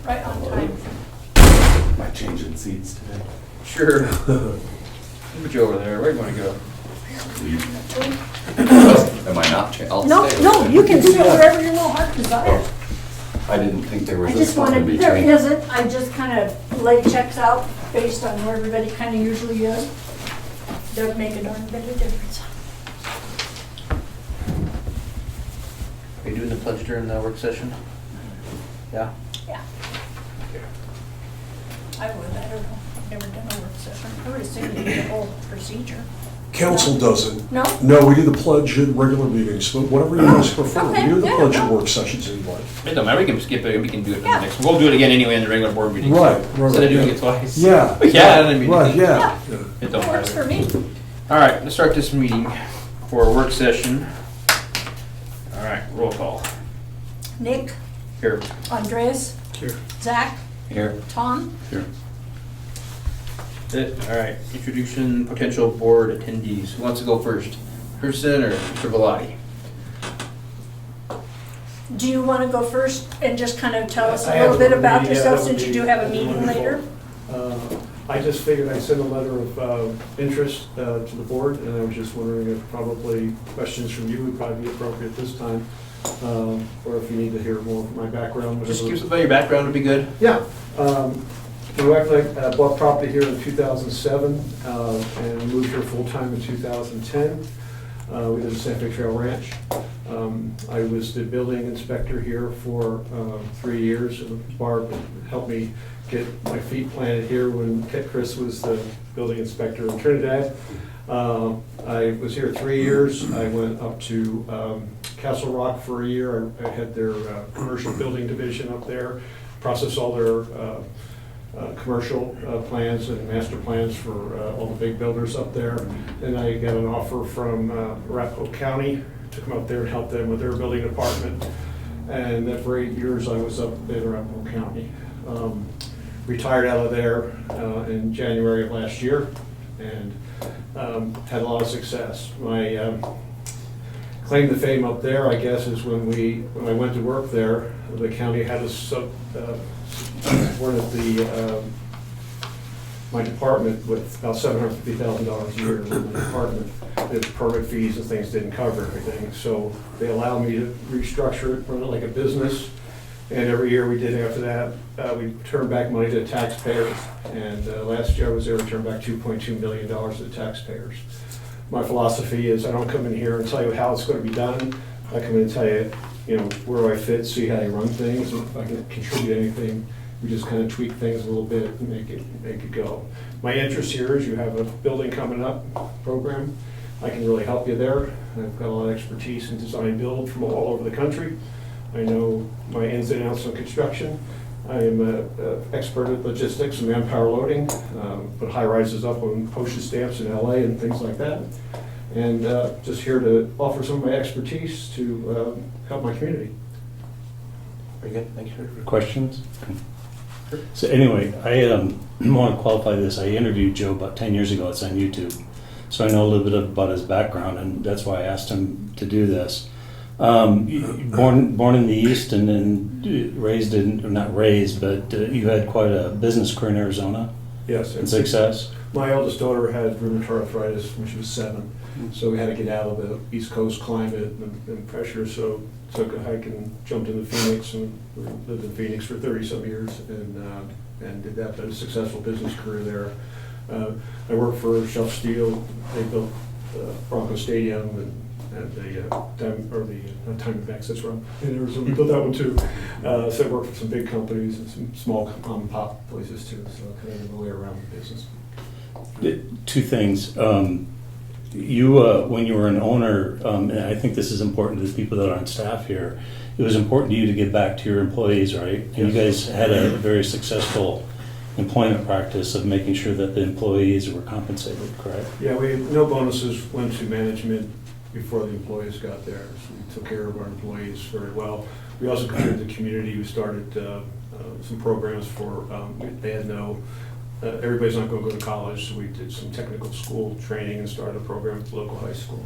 Right on time. Am I changing seats today? Sure. Put you over there. Where do you want to go? Am I not I'll No, stay. no, you can sit wherever your little heart desires. I didn't think there was I a just spot to wanted, be there changed. isn't, I just kind of lay checks out based on where everybody kind of usually is. Doesn't make a darn bit of difference. Are you doing the pledge during the work session? Yeah? Yeah. I would, I don't know, I've never done a work session. I would assume you do the whole procedure. Council doesn't. No? No, we do the pledge at regular meetings, but whatever you guys prefer. Okay, We do the yeah, pledge at no. work sessions anyway. It don't matter. We can skip it. We can do it in the Yeah. next. We'll do it again anyway in the regular board meeting. Right. Instead of doing it twice. Yeah. Yeah, I mean, Right, yeah. Yeah. Yeah. It don't That works for matter. me. All right, let's start this meeting for a work session. All right, roll call. Nick, Here. Andres, Here. Zach, Here. Tom, Here. All right, introduction potential board attendees. Who wants to go first? Kirsten or Mr. Velati? do you want to go first and just kind of tell us I a have little bit a about meeting, yeah, yourself that would since you be do have a meeting wonderful. later? I just figured I'd send a letter of interest to the board, and I was just wondering if probably questions from you would probably be appropriate this time, or if you need to hear more of my background. Just whatever. give us about your background would be good. Yeah. My wife and I bought property here in 2007 and moved here full-time in 2010. We live at San Fe Trail Ranch. I was the building inspector here for 3 years. Barb helped me get my feet planted here when Chris was the building inspector in Trinidad. I was here 3 years. I went up to Castle Rock for a year. I had their commercial building division up there, processed all their commercial plans and master plans for all the big builders up there. And I got an offer from Arapahoe County to come up there and help them with their building department. And then for 8 years, I was up in Arapahoe County. Retired out of there in January of last year and had a lot of success. My claim to fame up there, I guess, is when I went to work there, the county had us one of the my department with about $750,000 a year in the department. The permit fees and things didn't cover everything, so they allowed me to restructure it, run it like a business. And every year we did after that, we turned back money to the taxpayers. And last year I was there, we turned back $2.2 million to the taxpayers. My philosophy is I don't come in here and tell you how it's going to be done. I come in and tell you, where do I fit, see how you run things, and if I can contribute anything. We just kind of tweak things a little bit and make it go. My interest here is you have a building coming up program. I can really help you there. I've got a lot of expertise in design build from all over the country. I know my ins and outs on construction. I am an expert at logistics and manpower loading, put high rises up on postage stamps in LA and things like that. And just here to offer some of my expertise to help my community. Very good. Thank you. Questions? So anyway, I want to qualify this. I interviewed Joe about 10 years ago. It's on YouTube. So I know a little bit about his background, and that's why I asked him to do this. Born in the East and then raised in, or not raised, but you had quite a business career in Arizona Yes. and success. My eldest daughter had rheumatoid arthritis when she was 7, so we had to get out of the East Coast climate and pressure, so took a hike and jumped into Phoenix and lived in Phoenix for 30-some years and did that, but a successful business career there. I worked for Shelf Steel. They built Bronco Stadium and the Diamondbacks, that's right, in Arizona. We built that one too. So I worked for some big companies and some small mom and pop places too, so I kind of know my way around the business. Two things. You, when you were an owner, and I think this is important to the people that are on staff here, it was important to you to give back to your employees, right? And you guys had a very successful employment practice of making sure that the employees were compensated, correct? Yeah, no bonuses went to management before the employees got there. So we took care of our employees very well. We also contributed to the community. We started some programs for, they had everybody's not going to go to college, so we did some technical school training and started a program at the local high school.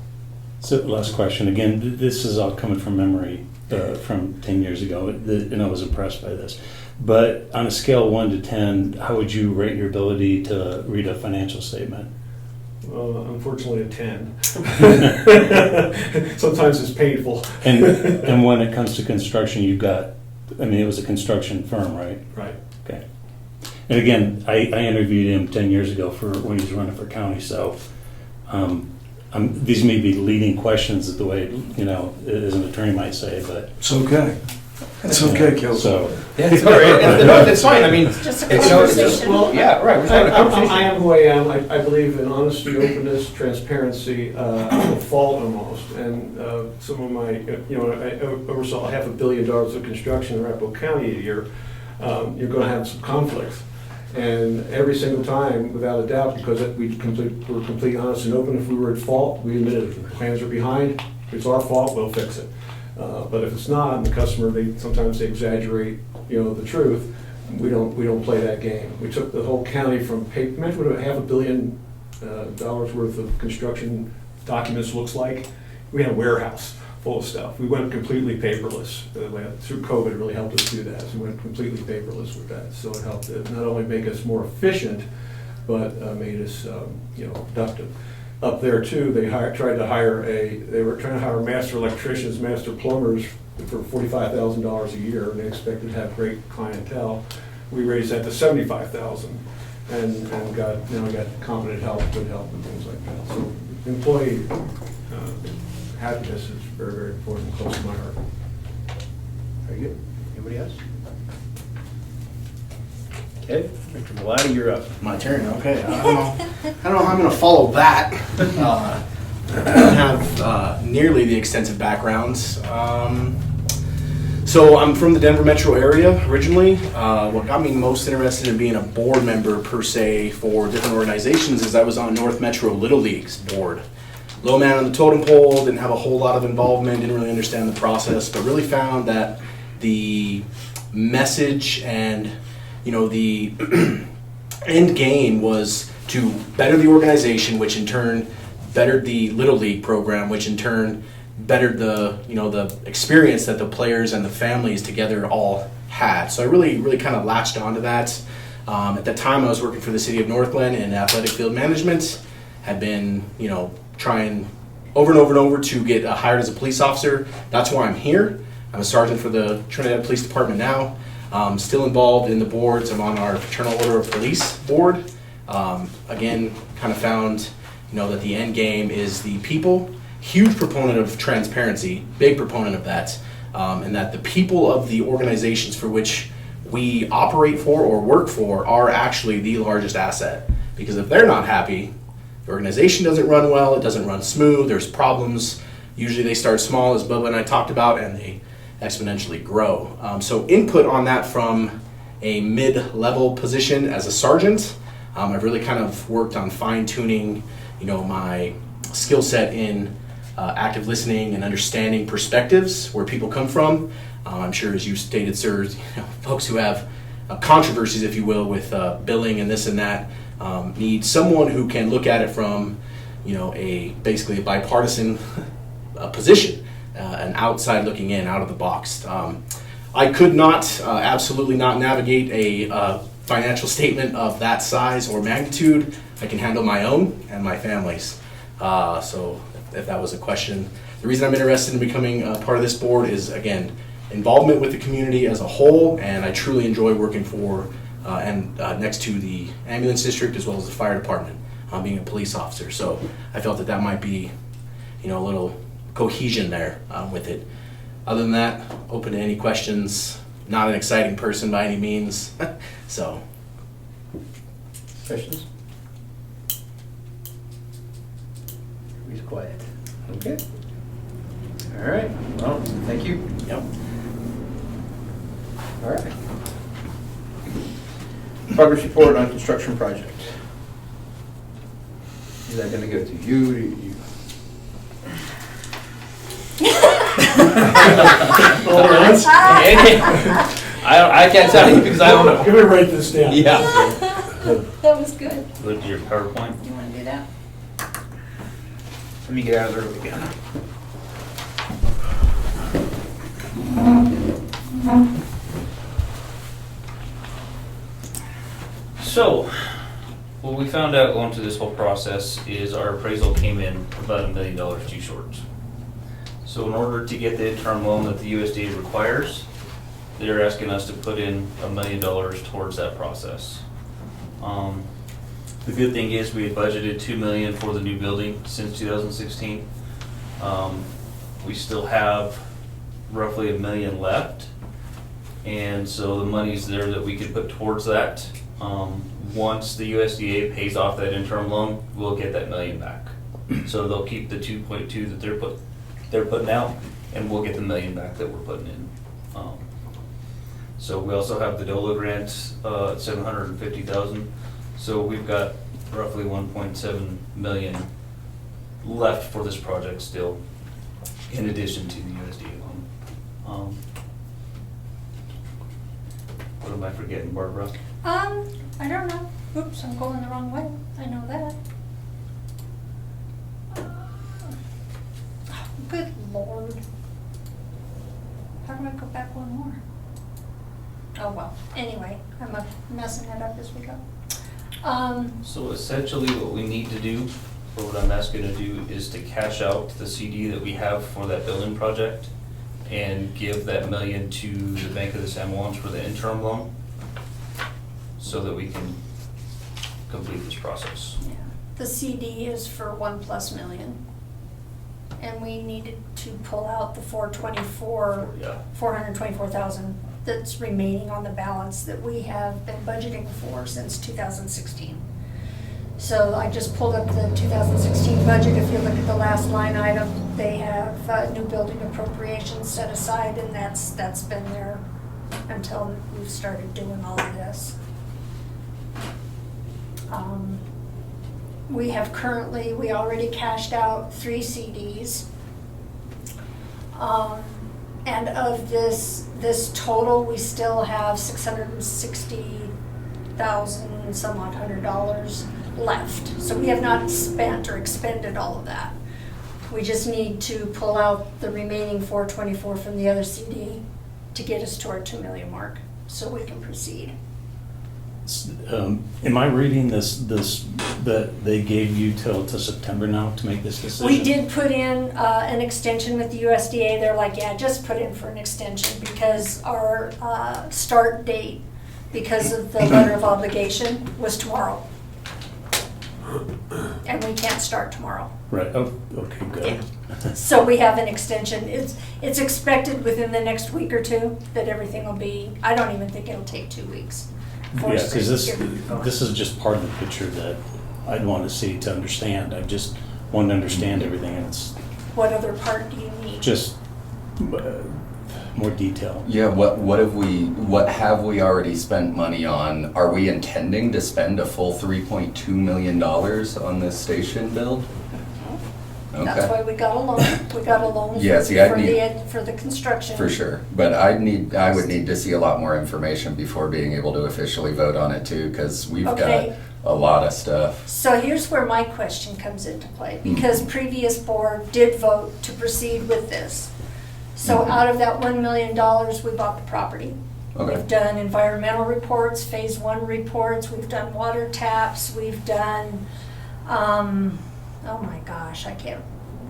So last question, again, this is all coming from memory from 10 years ago, and I was impressed by this. But on a scale of 1 to 10, how would you rate your ability to read a financial statement? Unfortunately, a 10. Sometimes it's painful. And when it comes to construction, you've got, I mean, it was a construction firm, right? Right. Okay. And again, I interviewed him 10 years ago for when he was running for county, so these may be leading questions the way, you know, as an attorney might say, but. It's okay. It's okay, Kelly. So, Yeah, it's all right. No, it's fine. I mean, It's just a it's, you know, it's just, conversation. well, yeah, right. We're just having a conversation. I am who I am. I believe in honesty, openness, transparency, fault almost. And some of my, you know, I oversaw $500 million of construction in Arapahoe County a year. You're going to have some conflicts. And every single time, without a doubt, because we're completely honest and open, if we were at fault, we admitted it. The plans are behind. If it's our fault, we'll fix it. But if it's not, and the customer, sometimes they exaggerate, you know, the truth. We don't play that game. We took the whole county from paper. Imagine what $500 million worth of construction documents looks like. We had a warehouse full of stuff. We went completely paperless. Through COVID, it really helped us do that. So we went completely paperless with that. So it helped not only make us more efficient, but made us, you know, productive. Up there too, they were trying to hire master electricians, master plumbers for $45,000 a year, and they expected to have great clientele. We raised that to $75,000, and got competent help, good help, and things like that. So employee happiness is very, very important, close to my heart. Very good. Anybody else? Okay, Mr. Bellotti, you're up. My turn, okay. I don't know how I'm gonna follow that. I don't have nearly the extensive backgrounds. So I'm from the Denver metro area originally. What got me most interested in being a board member per se for different organizations is I was on North Metro Little League's board. Low man on the totem pole, didn't have a whole lot of involvement, didn't really understand the process, but really found that the message and, you know, the end game was to better the organization, which in turn bettered the Little League program, which in turn bettered the, you know, the experience that the players and the families together all had. So I really kind of latched onto that. At that time, I was working for the city of Northglenn in athletic field management. Had been, you know, trying over and over and over to get hired as a police officer. That's why I'm here. I'm a sergeant for the Trinidad Police Department now. Still involved in the boards. I'm on our Fraternal Order of Police board. Again, kind of found, you know, that the end game is the people. Huge proponent of transparency, big proponent of that, and that the people of the organizations for which we operate for or work for are actually the largest asset. Because if they're not happy, the organization doesn't run well, it doesn't run smooth, there's problems. Usually they start small, as Bubba and I talked about, and they exponentially grow. So input on that from a mid-level position as a sergeant. I've really kind of worked on fine-tuning, you know, my skill set in active listening and understanding perspectives, where people come from. I'm sure, as you stated, sir, you know, folks who have controversies, if you will, with billing and this and that, need someone who can look at it from, you know, basically a bipartisan position, an outside looking in, out of the box. I could not, absolutely not navigate a financial statement of that size or magnitude. I can handle my own and my family's. So if that was a question, the reason I'm interested in becoming part of this board is, again, involvement with the community as a whole, and I truly enjoy working for and next to the ambulance district as well as the fire department, being a police officer. So I felt that might be, you know, a little cohesion there with it. Other than that, open to any questions. Not an exciting person by any means. So. Questions? Everybody's quiet. Okay. All right. Well, thank you. Yep. All right. Progress report on construction project. Is that going to go to you? You? I can't tell you because I don't know. Give me write this down. Yeah. That was good. Look at your PowerPoint. You want to do that? Let me get out of there again. So, what we found out going through this whole process is our appraisal came in about $1 million too short. So in order to get the interim loan that the USDA requires, they're asking us to put in $1 million towards that process. The good thing is we had budgeted $2 million for the new building since 2016. We still have roughly $1 million left, and so the money's there that we could put towards that. Once the USDA pays off that interim loan, we'll get that $1 million back. So they'll keep the 2.2 that they're putting out, and we'll get the $1 million back that we're putting in. So we also have the DOLA grant at $750,000. So we've got roughly $1.7 million left for this project still, in addition to the USDA loan. What am I forgetting, Barbara? I don't know. Oops, I'm going the wrong way. I know that. Oh, good Lord. How do I go back one more? Oh, well, anyway, I'm messing it up as we go. So essentially what we need to do, or what I'm asking to do, is to cash out the CD that we have for that building project and give that $1 million to the Bank of the San Juans for the interim loan so that we can complete this process. Yeah. The CD is for $1+ million. And we needed to pull out the Yeah. 424,000 that's remaining on the balance that we have been budgeting for since 2016. So I just pulled up the 2016 budget. If you look at the last line item, they have new building appropriations set aside, and that's been there until we've started doing all of this. We already cashed out 3 CDs. And of this total, we still have $660,000 some odd $100 left. So we have not spent or expended all of that. We just need to pull out the remaining 424 from the other CD to get us to our 2 million mark, so we can proceed. Am I reading this, that they gave you till September now to make this decision? We did put in an extension with the USDA. They're like, yeah, just put in for an extension because our start date, because of the letter of obligation, was tomorrow. And we can't start tomorrow. Right, oh, okay, good. Yeah. So we have an extension. It's expected within the next week or two that everything will be, I don't even think it'll take 2 weeks. Yeah, because this is just part of the picture that I'd want to see to understand. I just want to understand everything, and it's What other part do you need? just more detail. Yeah, what have we already spent money on? Are we intending to spend a full $3.2 million on this station build? That's why Okay, we got a loan. We got a loan Yeah, see, I'd for the construction. for sure. But I would need to see a lot more information before being able to officially vote on it too, because we've got Okay. a lot of stuff. So here's where my question comes into play, because previous board did vote to proceed with this. So out of that $1 million, we bought the property. Okay. We've done environmental reports, phase 1 reports, we've done water taps, we've done, oh my gosh,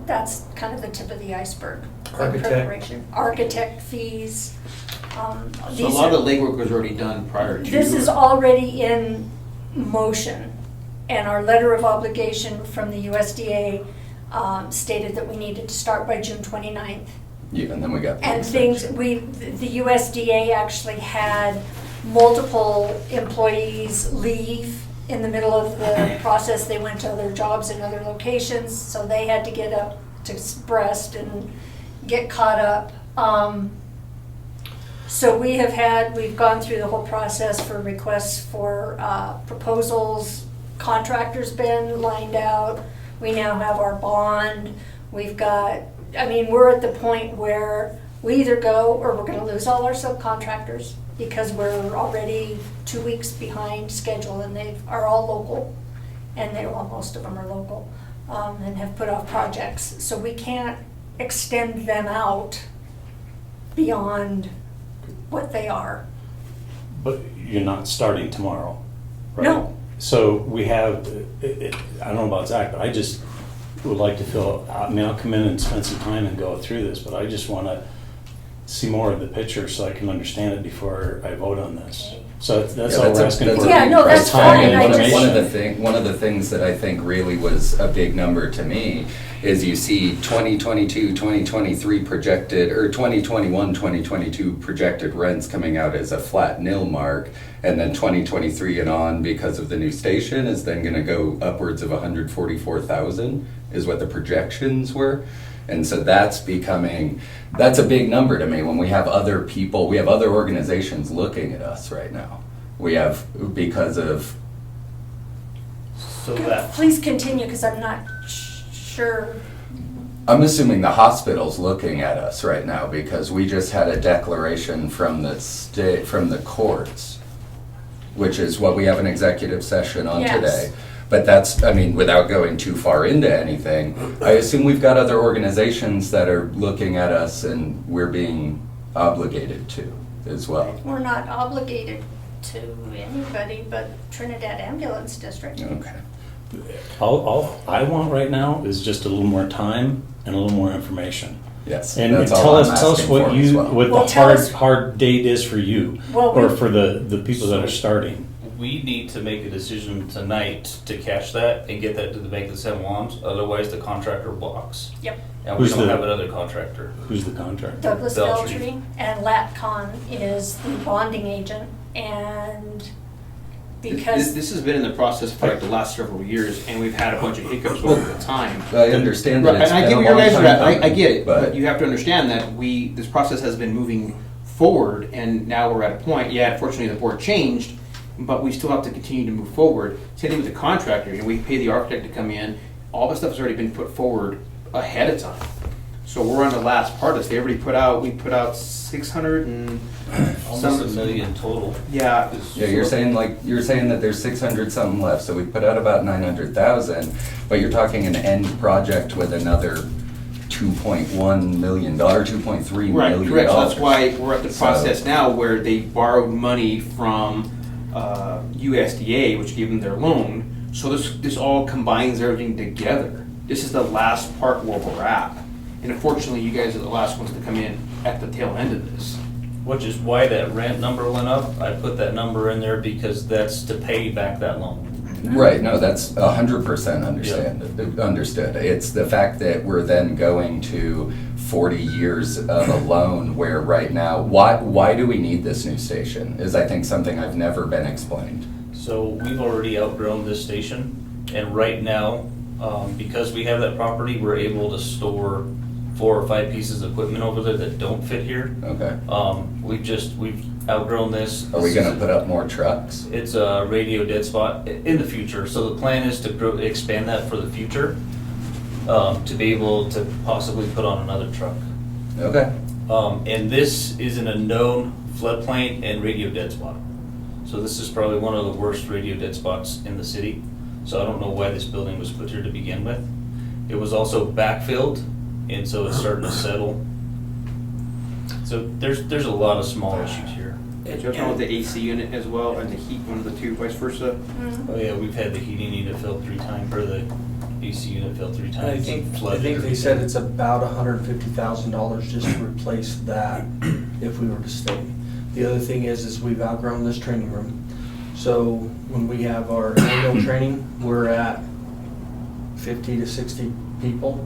that's kind of the tip of the iceberg. Architect. Preparation. Architect fees. So a lot of the legwork was already done prior to. This is already in motion, and our letter of obligation from the USDA stated that we needed to start by June 29th. Yeah, and then we got the And extension. the USDA actually had multiple employees leave in the middle of the process. They went to other jobs in other locations, so they had to get up to Breast and get caught up. So we've gone through the whole process for requests for proposals. Contractors been lined out. We now have our bond. We're at the point where we either go or we're gonna lose all our subcontractors because we're already 2 weeks behind schedule, and they are all local, and most of them are local. and have put off projects. So we can't extend them out beyond what they are. But you're not starting tomorrow, right? No. So we have, I don't know about Zach, but I just would like to feel, I mean, I'll come in and spend some time and go through this, but I just want to see more of the picture so I can understand it before I vote on this. So that's all we're asking for. Yeah, no, that's Time fine. and I just- information. One of the things that I think really was a big number to me is you see 2022, 2023 projected, or 2021, 2022 projected rents coming out as a flat nil mark, and then 2023 and on, because of the new station, is then gonna go upwards of 144,000 is what the projections were. And so that's a big number to me when we have other people, we have other organizations looking at us right now. We have, because of, So that, Please continue, because I'm not sure. I'm assuming the hospital's looking at us right now because we just had a declaration from the state, from the courts, which is what we have an executive session on Yes. today. But that's, I mean, without going too far into anything, I assume we've got other organizations that are looking at us and we're being obligated to as well. We're not obligated to anybody but Trinidad Ambulance District. Okay. All I want right now is just a little more time and a little more information. Yes. And that's tell all us, I'm tell us asking what for as you, well. what Well, the tell us- hard date is for you, Well, or we- for the people that are starting. we need to make a decision tonight to cash that and get that to the bank that San Juan's, otherwise the contractor blocks. Yep. And we Who's don't the- have another contractor. Who's the contractor? Douglas Beltry. Beltry and Latcon is the bonding agent, and because, This has been in the process for like the last several years, and we've had a bunch of hiccups over the time. I understand that Right, it's and I been get a where your long guys are time at, I coming, get it, but but you have to understand that this process has been moving forward, and now we're at a point, yeah, unfortunately the board changed, but we still have to continue to move forward. Same thing with the contractor, you know, we pay the architect to come in, all this stuff has already been put forward ahead of time. So we're on the last part of this, we put out 600 and Almost a million total. yeah. yeah, you're saying that there's 600 something left, so we put out about 900,000, but you're talking an end project with another $2.1 million, $2.3 Right, million. correct, so that's why we're at the So- process now where they borrowed money from USDA, which gave them their loan, so this all combines everything together. This is the last part where we're at, and unfortunately, you guys are the last ones to come in at the tail end of this. Which is why that rent number went up. I put that number in there because that's to pay back that loan. Right, no, that's 100% understood. It's the fact that we're then going to 40 years of a loan where right now, why do we need this new station is I think something I've never been explained. So we've already outgrown this station, and right now, because we have that property, we're able to store 4 or 5 pieces of equipment over there that don't fit here. Okay. We've outgrown this. Are we gonna put up more trucks? It's a radio dead spot in the future, so the plan is to expand that for the future, to be able to possibly put on another truck. Okay. And this is in a known floodplain and radio dead spot. So this is probably one of the worst radio dead spots in the city. So I don't know why this building was put here to begin with. It was also backfilled, and so it's starting to settle. So there's a lot of small issues here. Did you talk about the AC unit as well, and the heat, one of the two, vice versa? Oh yeah, we've had the heating unit filled 3 times, or the AC unit filled 3 I times. think flooded they said it's about $150,000 just to replace that if we were to stay. The other thing is we've outgrown this training room. So when we have our annual training, we're at 50 to 60 people.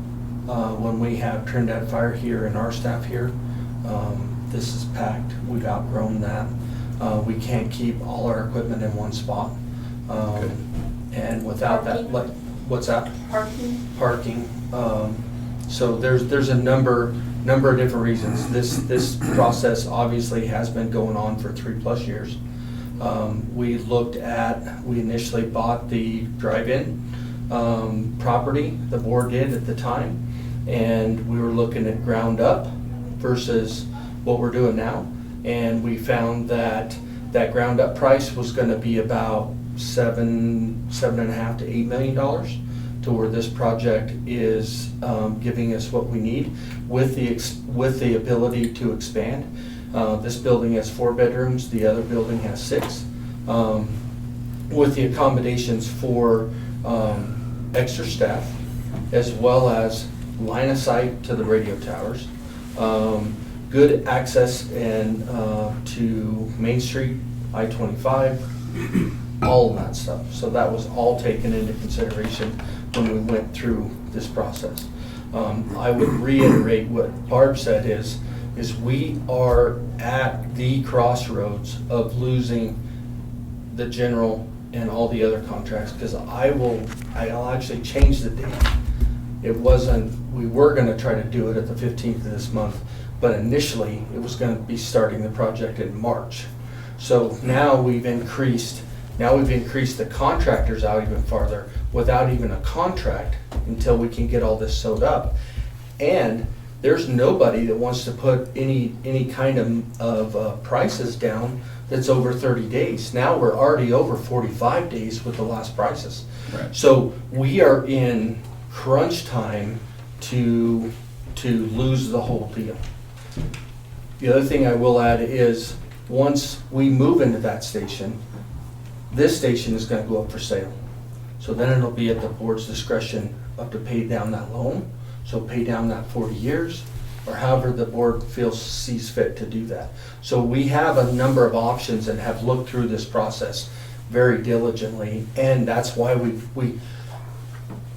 When we have Trinidad Fire here and our staff here, this is packed. We've outgrown that. We can't keep all our equipment in one spot. And without that, like, what's that? parking, Parking. So there's a number of different reasons. This process obviously has been going on for 3+ years. We initially bought the drive-in property, the board did at the time, and we were looking at ground up versus what we're doing now. And we found that ground up price was gonna be about $7.5 to $8 million to to where this project is giving us what we need with the ability to expand. This building has 4 bedrooms, the other building has 6. With the accommodations for extra staff, as well as line of sight to the radio towers, good access and to Main Street, I-25, all of that stuff. So that was all taken into consideration when we went through this process. I would reiterate what Barb said is we are at the crossroads of losing the general and all the other contracts, because I'll actually change the date. It wasn't, we were gonna try to do it at the 15th of this month, but initially it was gonna be starting the project in March. So now we've increased the contractors out even farther without even a contract until we can get all this sewed up. And there's nobody that wants to put any kind of prices down that's over 30 days. Now we're already over 45 days with the last prices. Right. So we are in crunch time to lose the whole deal. The other thing I will add is, once we move into that station, this station is gonna go up for sale. So then it'll be at the board's discretion of to pay down that loan, so pay down that 40 years, or however the board sees fit to do that. So we have a number of options and have looked through this process very diligently, and that's why we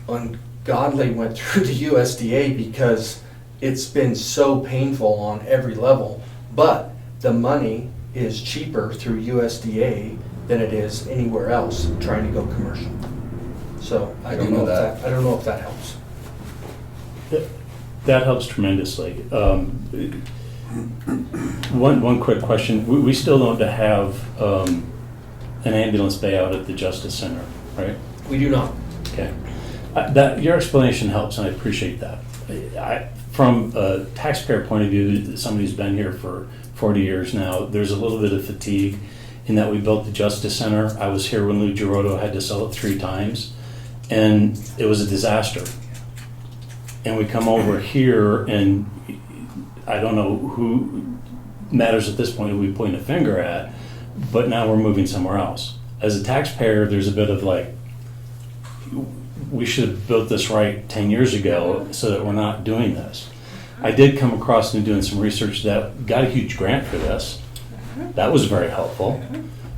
ungodly went through the USDA, because it's been so painful on every level, but the money is cheaper through USDA than it is anywhere else trying to go commercial. So I don't know if that helps. That helps tremendously. One quick question. We still don't have an ambulance bay out at the Justice Center, right? We do not. Okay. Your explanation helps, and I appreciate that. From a taxpayer point of view, somebody who's been here for 40 years now, there's a little bit of fatigue in that we built the Justice Center. I was here when Lou Girodo had to sell it 3 times, and it was a disaster. And we come over here, and I don't know who matters at this point who we point a finger at, but now we're moving somewhere else. As a taxpayer, there's a bit of like, we should have built this right 10 years ago so that we're not doing this. I did come across and doing some research that got a huge grant for this. That was very helpful.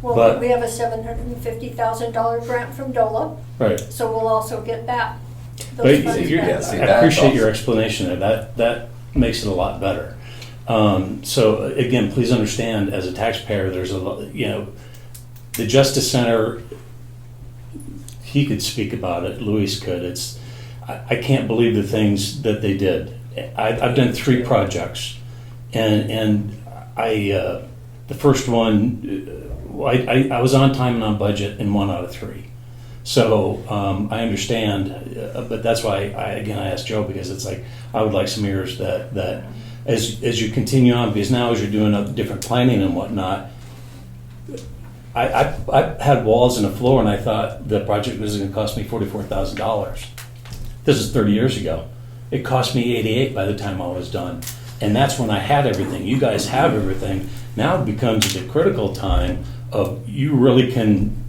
Well, But- we have a $750,000 grant from DOLA, Right. so we'll also get that. But Those funds you're- back. Yeah, see, I that's appreciate your awesome. explanation there. That makes it a lot better. So again, please understand, as a taxpayer, there's a lot, the Justice Center, he could speak about it, Luis could. I can't believe the things that they did. I've done 3 projects, and the first one, I was on time and on budget in 1 out of 3. So I understand, but that's why I asked Joe, because it's like I would like some ears that as you continue on, because now as you're doing different planning and whatnot, I had walls and a floor, and I thought the project was going to cost me $44,000. This is 30 years ago. It cost me $88 by the time I was done, and that's when I had everything. You guys have everything. Now it becomes the critical time of you really can,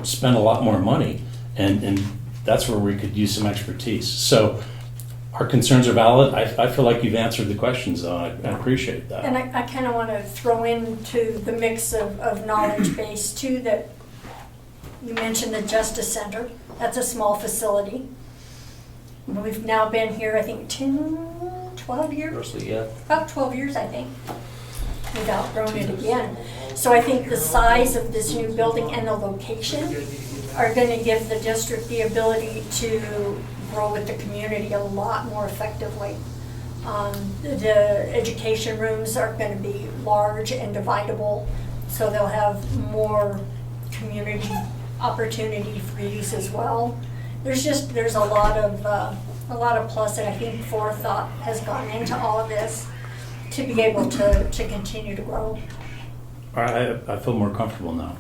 spend a lot more money, and that's where we could use some expertise. So our concerns are valid. I feel like you've answered the questions, though. I appreciate that. And I kind of want to throw into the mix of knowledge base too, that you mentioned the Justice Center. That's a small facility. We've now been here, I think, 12 years? Roughly, yeah. About 12 years, I think. We've outgrown it again. So I think the size of this new building and the location are going to give the district the ability to grow with the community a lot more effectively. The education rooms are going to be large and dividable, so they'll have more community opportunity for use as well. There's a lot of plus, and I think forethought has gone into all of this to be able to continue to grow. I feel more comfortable now.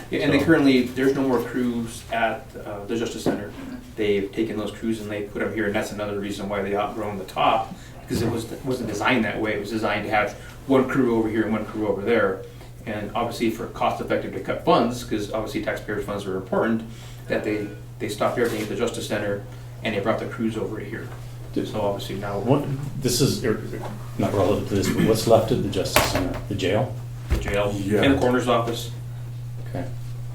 Yeah, and they So- currently, there's no more crews at the Justice Center. They've taken those crews and they put them here, and that's another reason why they outgrown the top, because it wasn't designed that way. It was designed to have one crew over here and one crew over there. And obviously for cost effective to cut funds, because obviously taxpayers' funds are important, that they stopped everything at the Justice Center and they brought the crews over here. So obviously now, This is not relative to this, but what's left of the Justice Center? The jail? the jail, Yeah. and the coroner's office, Okay.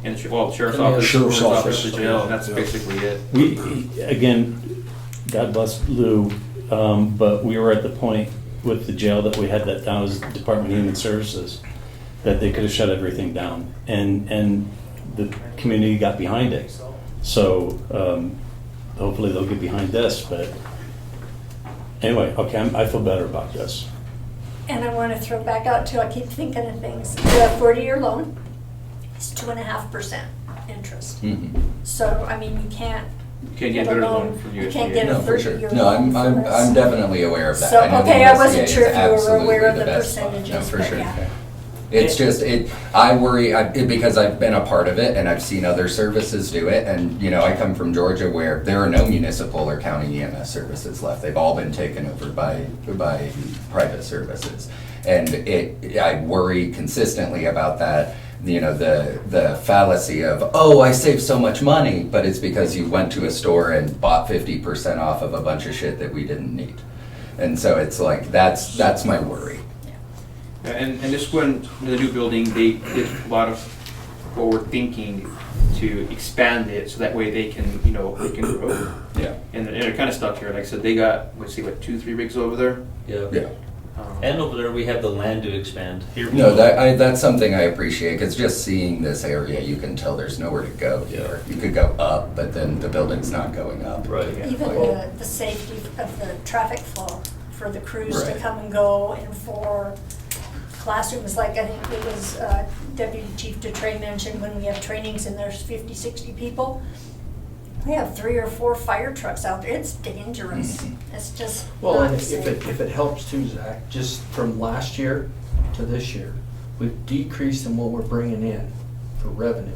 and the sheriff's And the office, sheriff's coroner's office. office, the jail, and that's Yeah. basically it. Again, God bless Lou, but we were at the point with the jail that we had that down as Department of Human Services, that they could have shut everything down, and the community got behind it. So hopefully they'll get behind this, but anyway, okay, I feel better about this. And I want to throw back out too, I keep thinking of things. The 40-year loan is 2.5% interest. Mhm. So, I mean, you can't You can't get get a better loan, loan from you USDA. can't get a No, for sure. 30-year No, loan I'm from us. definitely aware of that. So, know the okay, I wasn't USDA sure is if you were absolutely aware of the best spot. percentages, No, for but sure. yeah. It's just, I worry, because I've been a part of it and I've seen other services do it. And, I come from Georgia where there are no municipal or county EMS services left. They've all been taken over by private services. And I worry consistently about that, the fallacy of, oh, I saved so much money, but it's because you went to a store and bought 50% off of a bunch of shit that we didn't need. And so it's like, that's my worry. And this one, the new building, they did a lot of forward thinking to expand it so that way they can, they can grow. Yeah. And they're kind of stuck here. Like I said, they got, 2-3 rigs over there. Yeah. And over there, we have the land to expand. Here we No, don't. that's something I appreciate, because just seeing this area, you can tell there's nowhere to go here. You could go up, but then the building's not going up. Right. Even the safety of the traffic flow for the crews to Right. come and go, and for classrooms, like I think it was Deputy Chief DeTrey mentioned, when we have trainings and there's 50, 60 people, we have 3 or 4 fire trucks out there. It's dangerous. It's just Well, not and safe. if it helps too, Zach, just from last year to this year, we've decreased in what we're bringing in for revenue.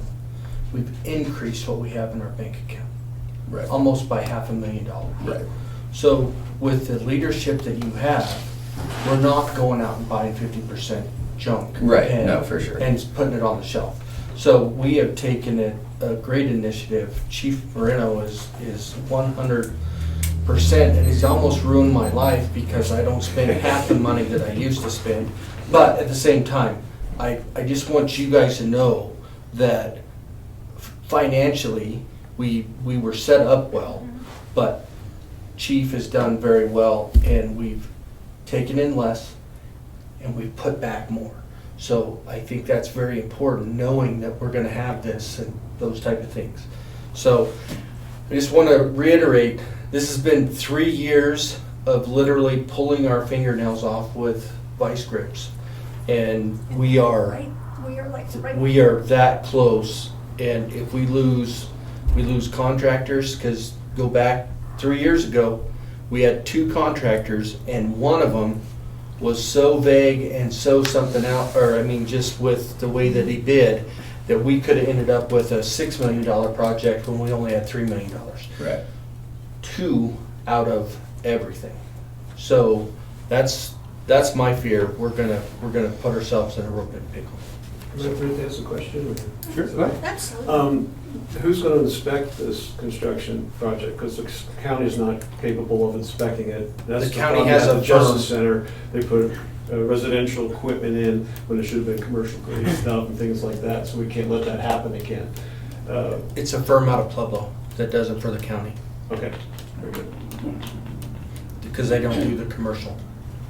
We've increased what we have in our bank account, Right. almost by $500,000. Right. So with the leadership that you have, we're not going out and buying 50% junk. Right, and- no, for sure. And putting it on the shelf. So we have taken a great initiative. Chief Moreno is 100%, and he's almost ruined my life because I don't spend half the money that I used to spend. But at the same time, I just want you guys to know that financially, we were set up well, but Chief has done very well, and we've taken in less, and we've put back more. So I think that's very important, knowing that we're gonna have this and those type of things. So I just wanna reiterate, this has been 3 years of literally pulling our fingernails off with vice grips. And we are Right? We are like, right. we are that close, and if we lose contractors, because go back 3 years ago, we had 2 contractors, and one of them was so vague and so something out, just with the way that he bid, that we could have ended up with a $6 million project when we only had $3 million. Right. 2 out of everything. So that's my fear. We're gonna put ourselves in a real big pickle. Can I ask a question? Sure, go ahead. Absolutely. Who's going to inspect this construction project? Because the county is not capable of inspecting it. That's The county problem has at a the Justice firm. Center. They put residential equipment in when it should have been commercial grade stuff and things like that, so we can't let that happen again. It's a firm out of Pueblo that does it for the county, Okay, very good. because they don't do the commercial.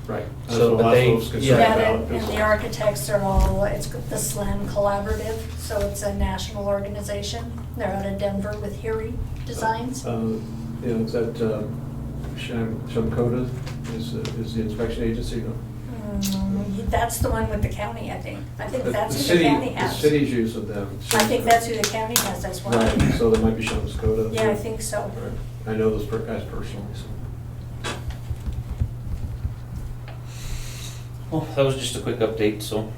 Right. That's So, what but a lot of they- folks concerned Yeah, about. and the architects are all, it's the SLAM Collaborative, so it's a national organization. They're out of Denver with Hiri Designs. Is that Shamkota is the inspection agency? No? That's the one with the county, I think. I think that's who the city- county has. The city's use of them. I think that's who the county has as well. Right, so there might be Shamkota. Yeah, I think so. Right. I know those guys personally, so. Well, that was just a quick update, so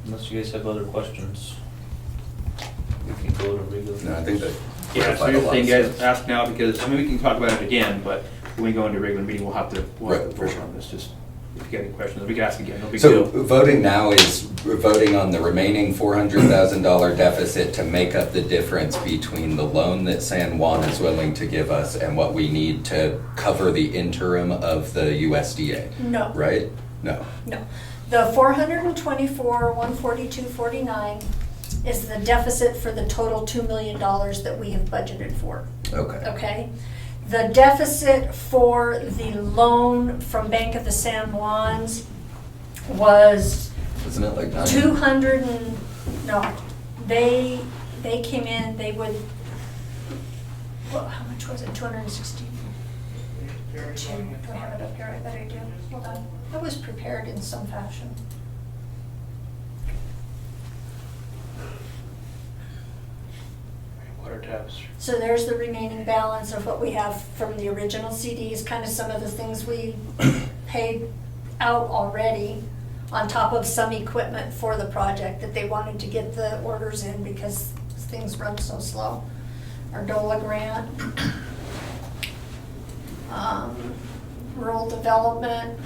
unless you guys have other questions. No, I think that. Yeah, so clarified a you're lot saying, of guys, stuff. ask now, because, I mean, we can talk about it again, but when we go into a regular meeting, we'll have to Right. vote on this, just, if you got any questions, we can ask again, no big So deal. voting now is voting on the remaining $400,000 deficit to make up the difference between the loan that San Juan is willing to give us and what we need to cover the interim of the USDA, No. right? No. No. The 424, 142.49 is the deficit for the total $2 million that we have budgeted for. Okay. Okay? The deficit for the loan from Bank of the San Juans was Isn't it like 200 and, no, they came in, they would, well, how much was it? 260? Do I have it up here? I bet I do. Hold on. It was prepared in some fashion. Water taps. So there's the remaining balance of what we have from the original CDs, kind of some of the things we paid out already, on top of some equipment for the project that they wanted to get the orders in because things run so slow. Our DOLA grant, rural development,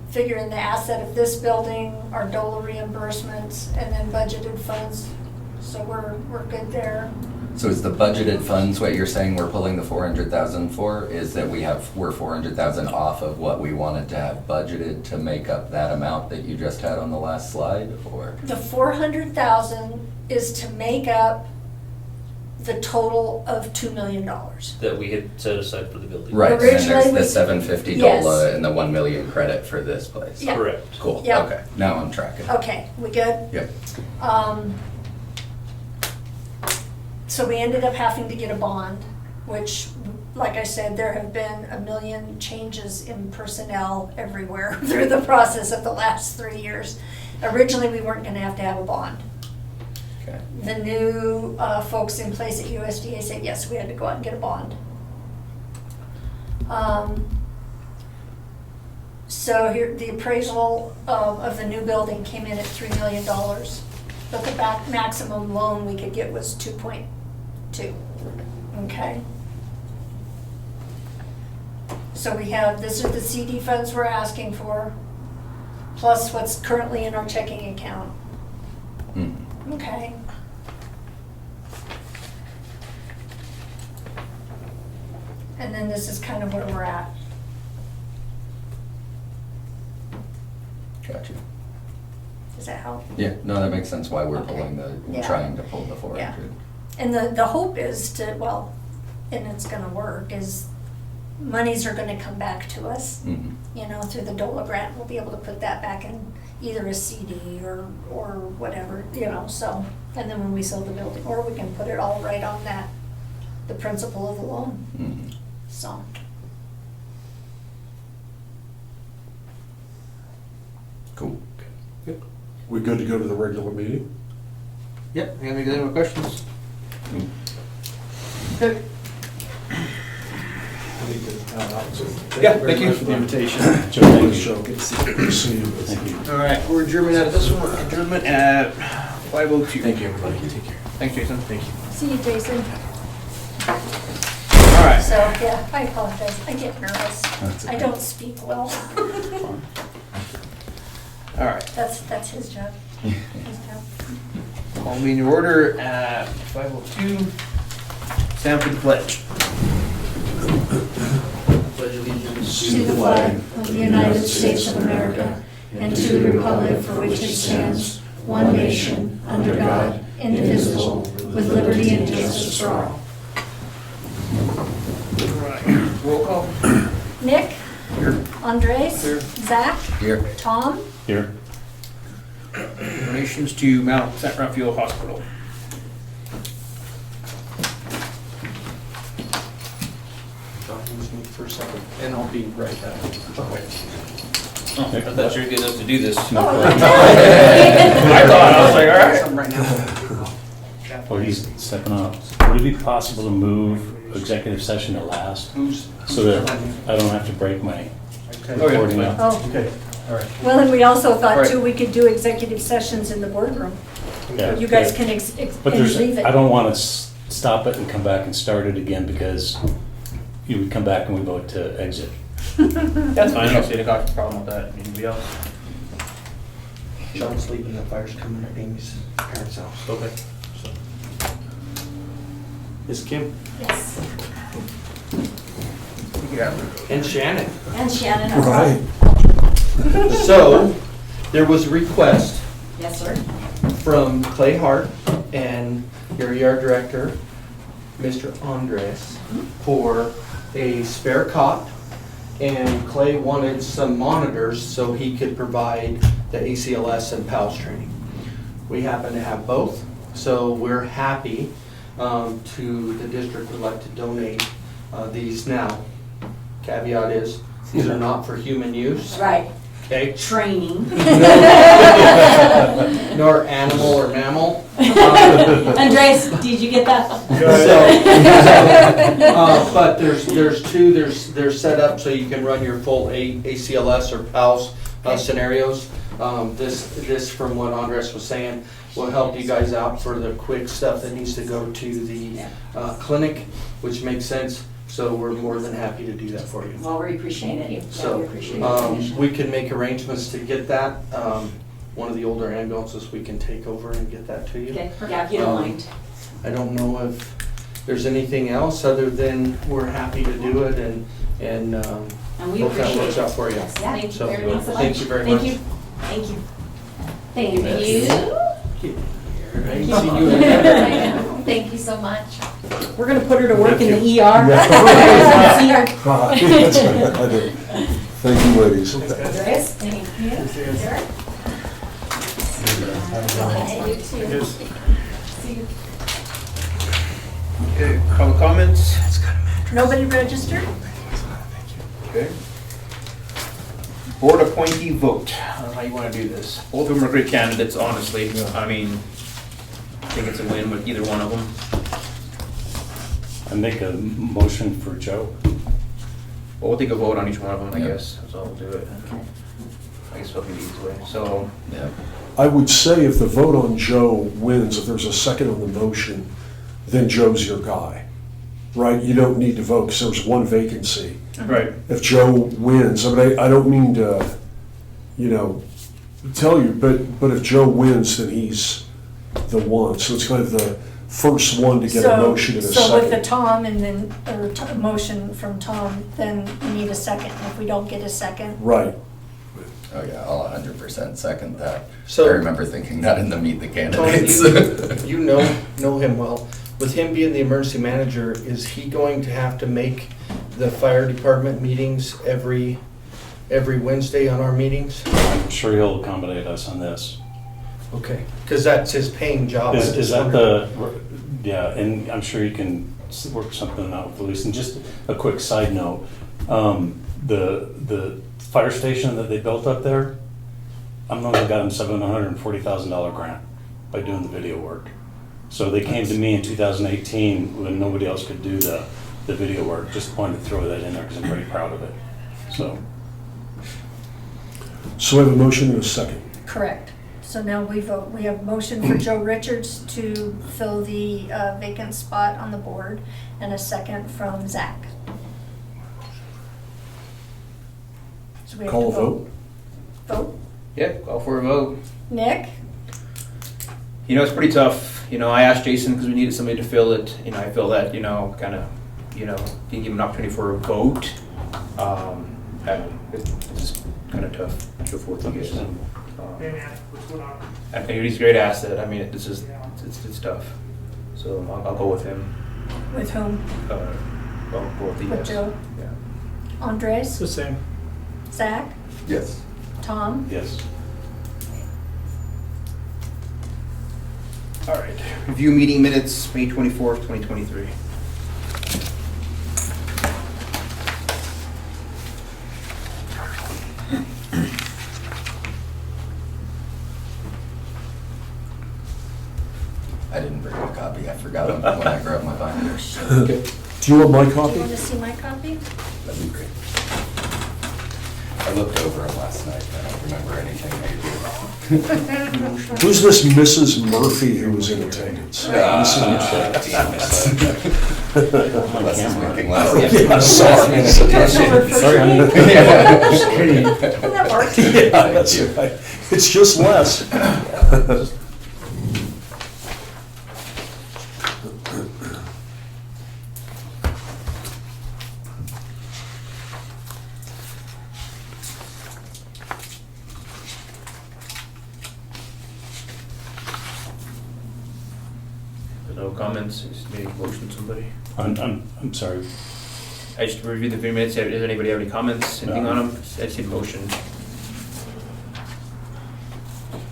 figuring the asset of this building, our DOLA reimbursements, and then budgeted funds. So we're good there. So is the budgeted funds what you're saying we're pulling the 400,000 for? Is that we're 400,000 off of what we wanted to have budgeted to make up that amount that you just had on the last slide, or? The 400,000 is to make up the total of $2 million. That we had set aside for the building. Right, and then there's Originally, the we- 750 Yes. DOLA and the 1 million credit for this place. Yeah. Correct. Cool, Yeah. okay, now I'm tracking. Okay, we good? Yep. So we ended up having to get a bond, which, like I said, there have been a million changes in personnel everywhere through the process of the last 3 years. Originally, we weren't gonna have to have a bond. Okay. The new folks in place at USDA said, yes, we had to go out and get a bond. So here, the appraisal of the new building came in at $3 million, but the maximum loan we could get was 2.2, okay? So we have, this are the CD funds we're asking for, plus what's currently in our checking account. Okay. And then this is kind of where we're at. Gotcha. Does that help? Yeah, no, that makes sense why we're Okay. pulling Yeah. trying to pull the 400. Yeah. And the hope is to, well, and it's gonna work, is monies are gonna come back to us. Mhm. You know, through the DOLA grant, we'll be able to put that back in either a CD or whatever, you know, so. And then when we sell the building, or we can put it all right on that, the principal of the loan, Mhm. so. Cool. We good to go to the regular meeting? Yep, any other questions? Mm. Okay. Yeah, thank very you. much for the invitation. Joe, thank you. Show. Good to see you. Thank you. All right, we're adjournment at this one, adjournment at 5:02. Thank you, everybody. Take care. Thanks, Jason. Thank you. See you, Jason. All right. So, yeah, I apologize, I get nervous. That's I okay. don't speak well. All right, That's his job. His job. call meeting to order at 5:02. Stand for the pledge. Pledge allegiance To the flag of the United States of America and to the republic for which it stands, one nation, under God, indivisible, with liberty and justice for all. Roll call. Nick? Andres? Here. Zach? Here. Tom? Here. Donations to Mount St. Raphael Hospital. For a second, and I'll be right back. Oh, I thought you were good enough to do this. Oh, I thought, I was like, all right. Right now. Oh, he's stepping off. Would it be possible to move executive session to last, so that I don't have to break my recording up? Oh, Okay, all right. well, and we also thought Right. too, we could do executive sessions in the boardroom. Yeah, You guys yeah. can But there's, leave it. I don't want to stop it and come back and start it again because you would come back and we vote to exit. That's fine, I don't see any problem with that. Anybody else? John's leaving, the fire's coming at Amy's parents' house. Okay. Ms. Kim? Yes. And Shannon. And Shannon as well. Right. So, there was a request Yes, sir. from Clay Hart and your yard director, Mr. Andres, for a spare cot. And Clay wanted some monitors so he could provide the ACLS and PALS training. We happen to have both, so we're happy the district would like to donate these now. Caveat is, these are not for human use, Right. okay? Training. Nor animal or mammal. Andres, did you get that? But there's two, they're set up so you can run your full ACLS or PALS scenarios. This, from what Andres was saying, will help you guys out for the quick stuff that needs to go to the clinic, which makes sense. So we're more than happy to do that for you. Well, we appreciate it. So, We appreciate it. we can make arrangements to get that. One of the older ambulances, we can take over and get that to you. Okay, yeah, if you don't mind. I don't know if there's anything else other than we're happy to do it and And we hope that appreciate works it. out for you. Yes, thank you So, very much. thank you very much. Thank you. Thank you. Thank you. Right, see you again. Thank you so much. We're gonna put her to work in the ER. Yeah. See her. That's right, I did. Thank you, ladies. Andres, thank you. Derek? Bye. You too. See you. Okay, public comments? Nobody registered? Okay. Board appointee vote. I don't know how you want to do this. Both of them are great candidates, honestly. I mean, I think it's a win with either one of them. I make a motion for Joe. Well, we'll take a vote on each one of them, I Yeah. guess. So we'll do it. I guess we'll do it either way. So, Yeah. I would say if the vote on Joe wins, if there's a second on the motion, then Joe's your guy, right? You don't need to vote because there's one vacancy. right. If Joe wins, I mean, I don't mean to, tell you, but if Joe wins, then he's the one. So it's kind of the first one to get a motion in a second. So with the Tom and then, or motion from Tom, then we need a second. If we don't get a second, Right. Oh, yeah, I'll 100% second that. So- I remember thinking that in the meet the Tony, candidates. you know him well. With him being the emergency manager, is he going to have to make the fire department meetings every Wednesday on our meetings? I'm sure he'll accommodate us on this. Okay. Because that's his paying job. I Is just that wondered. yeah, and I'm sure you can work something out with Luis. And just a quick side note, the fire station that they built up there, I'm the one who got them $740,000 grant by doing the video work. So they came to me in 2018 when nobody else could do the video work. Just wanted to throw that in there because I'm pretty proud of it. So, So we have a motion and a second. correct. So now we vote. We have motion for Joe Richards to fill the vacant spot on the board and a second from Zach. So we have Call a to vote. Vote. Yep, call for a vote. Nick? You know, it's pretty tough. You know, I asked Jason because we needed somebody to fill it. You know, I feel that, kind of, didn't give him an opportunity for a vote. It's just kind of tough to go forth with you guys. I think he's a great asset. I mean, it's tough. So I'll go with him. With whom? I'll go with the With yes. Joe? Yeah. Andres? The same. Zach? Yes. Tom? yes. All right. Review meeting minutes, May 24th, 2023. I didn't bring a copy. I forgot them when I grabbed my binder. Do you want my Do you copy? want to see my copy? That'd be great. I looked over them last night, I don't remember anything major. Who's this Mrs. Murphy who was in attendance? Damn it. Unless it's making last name. Yeah, sorry. Sorry, honey. Well, that worked. Yeah, that's right. It's just less. No comments, just maybe motion somebody. I'm sorry. I just reviewed the 3 minutes. Does anybody have any comments, anything on them? I just need a motion.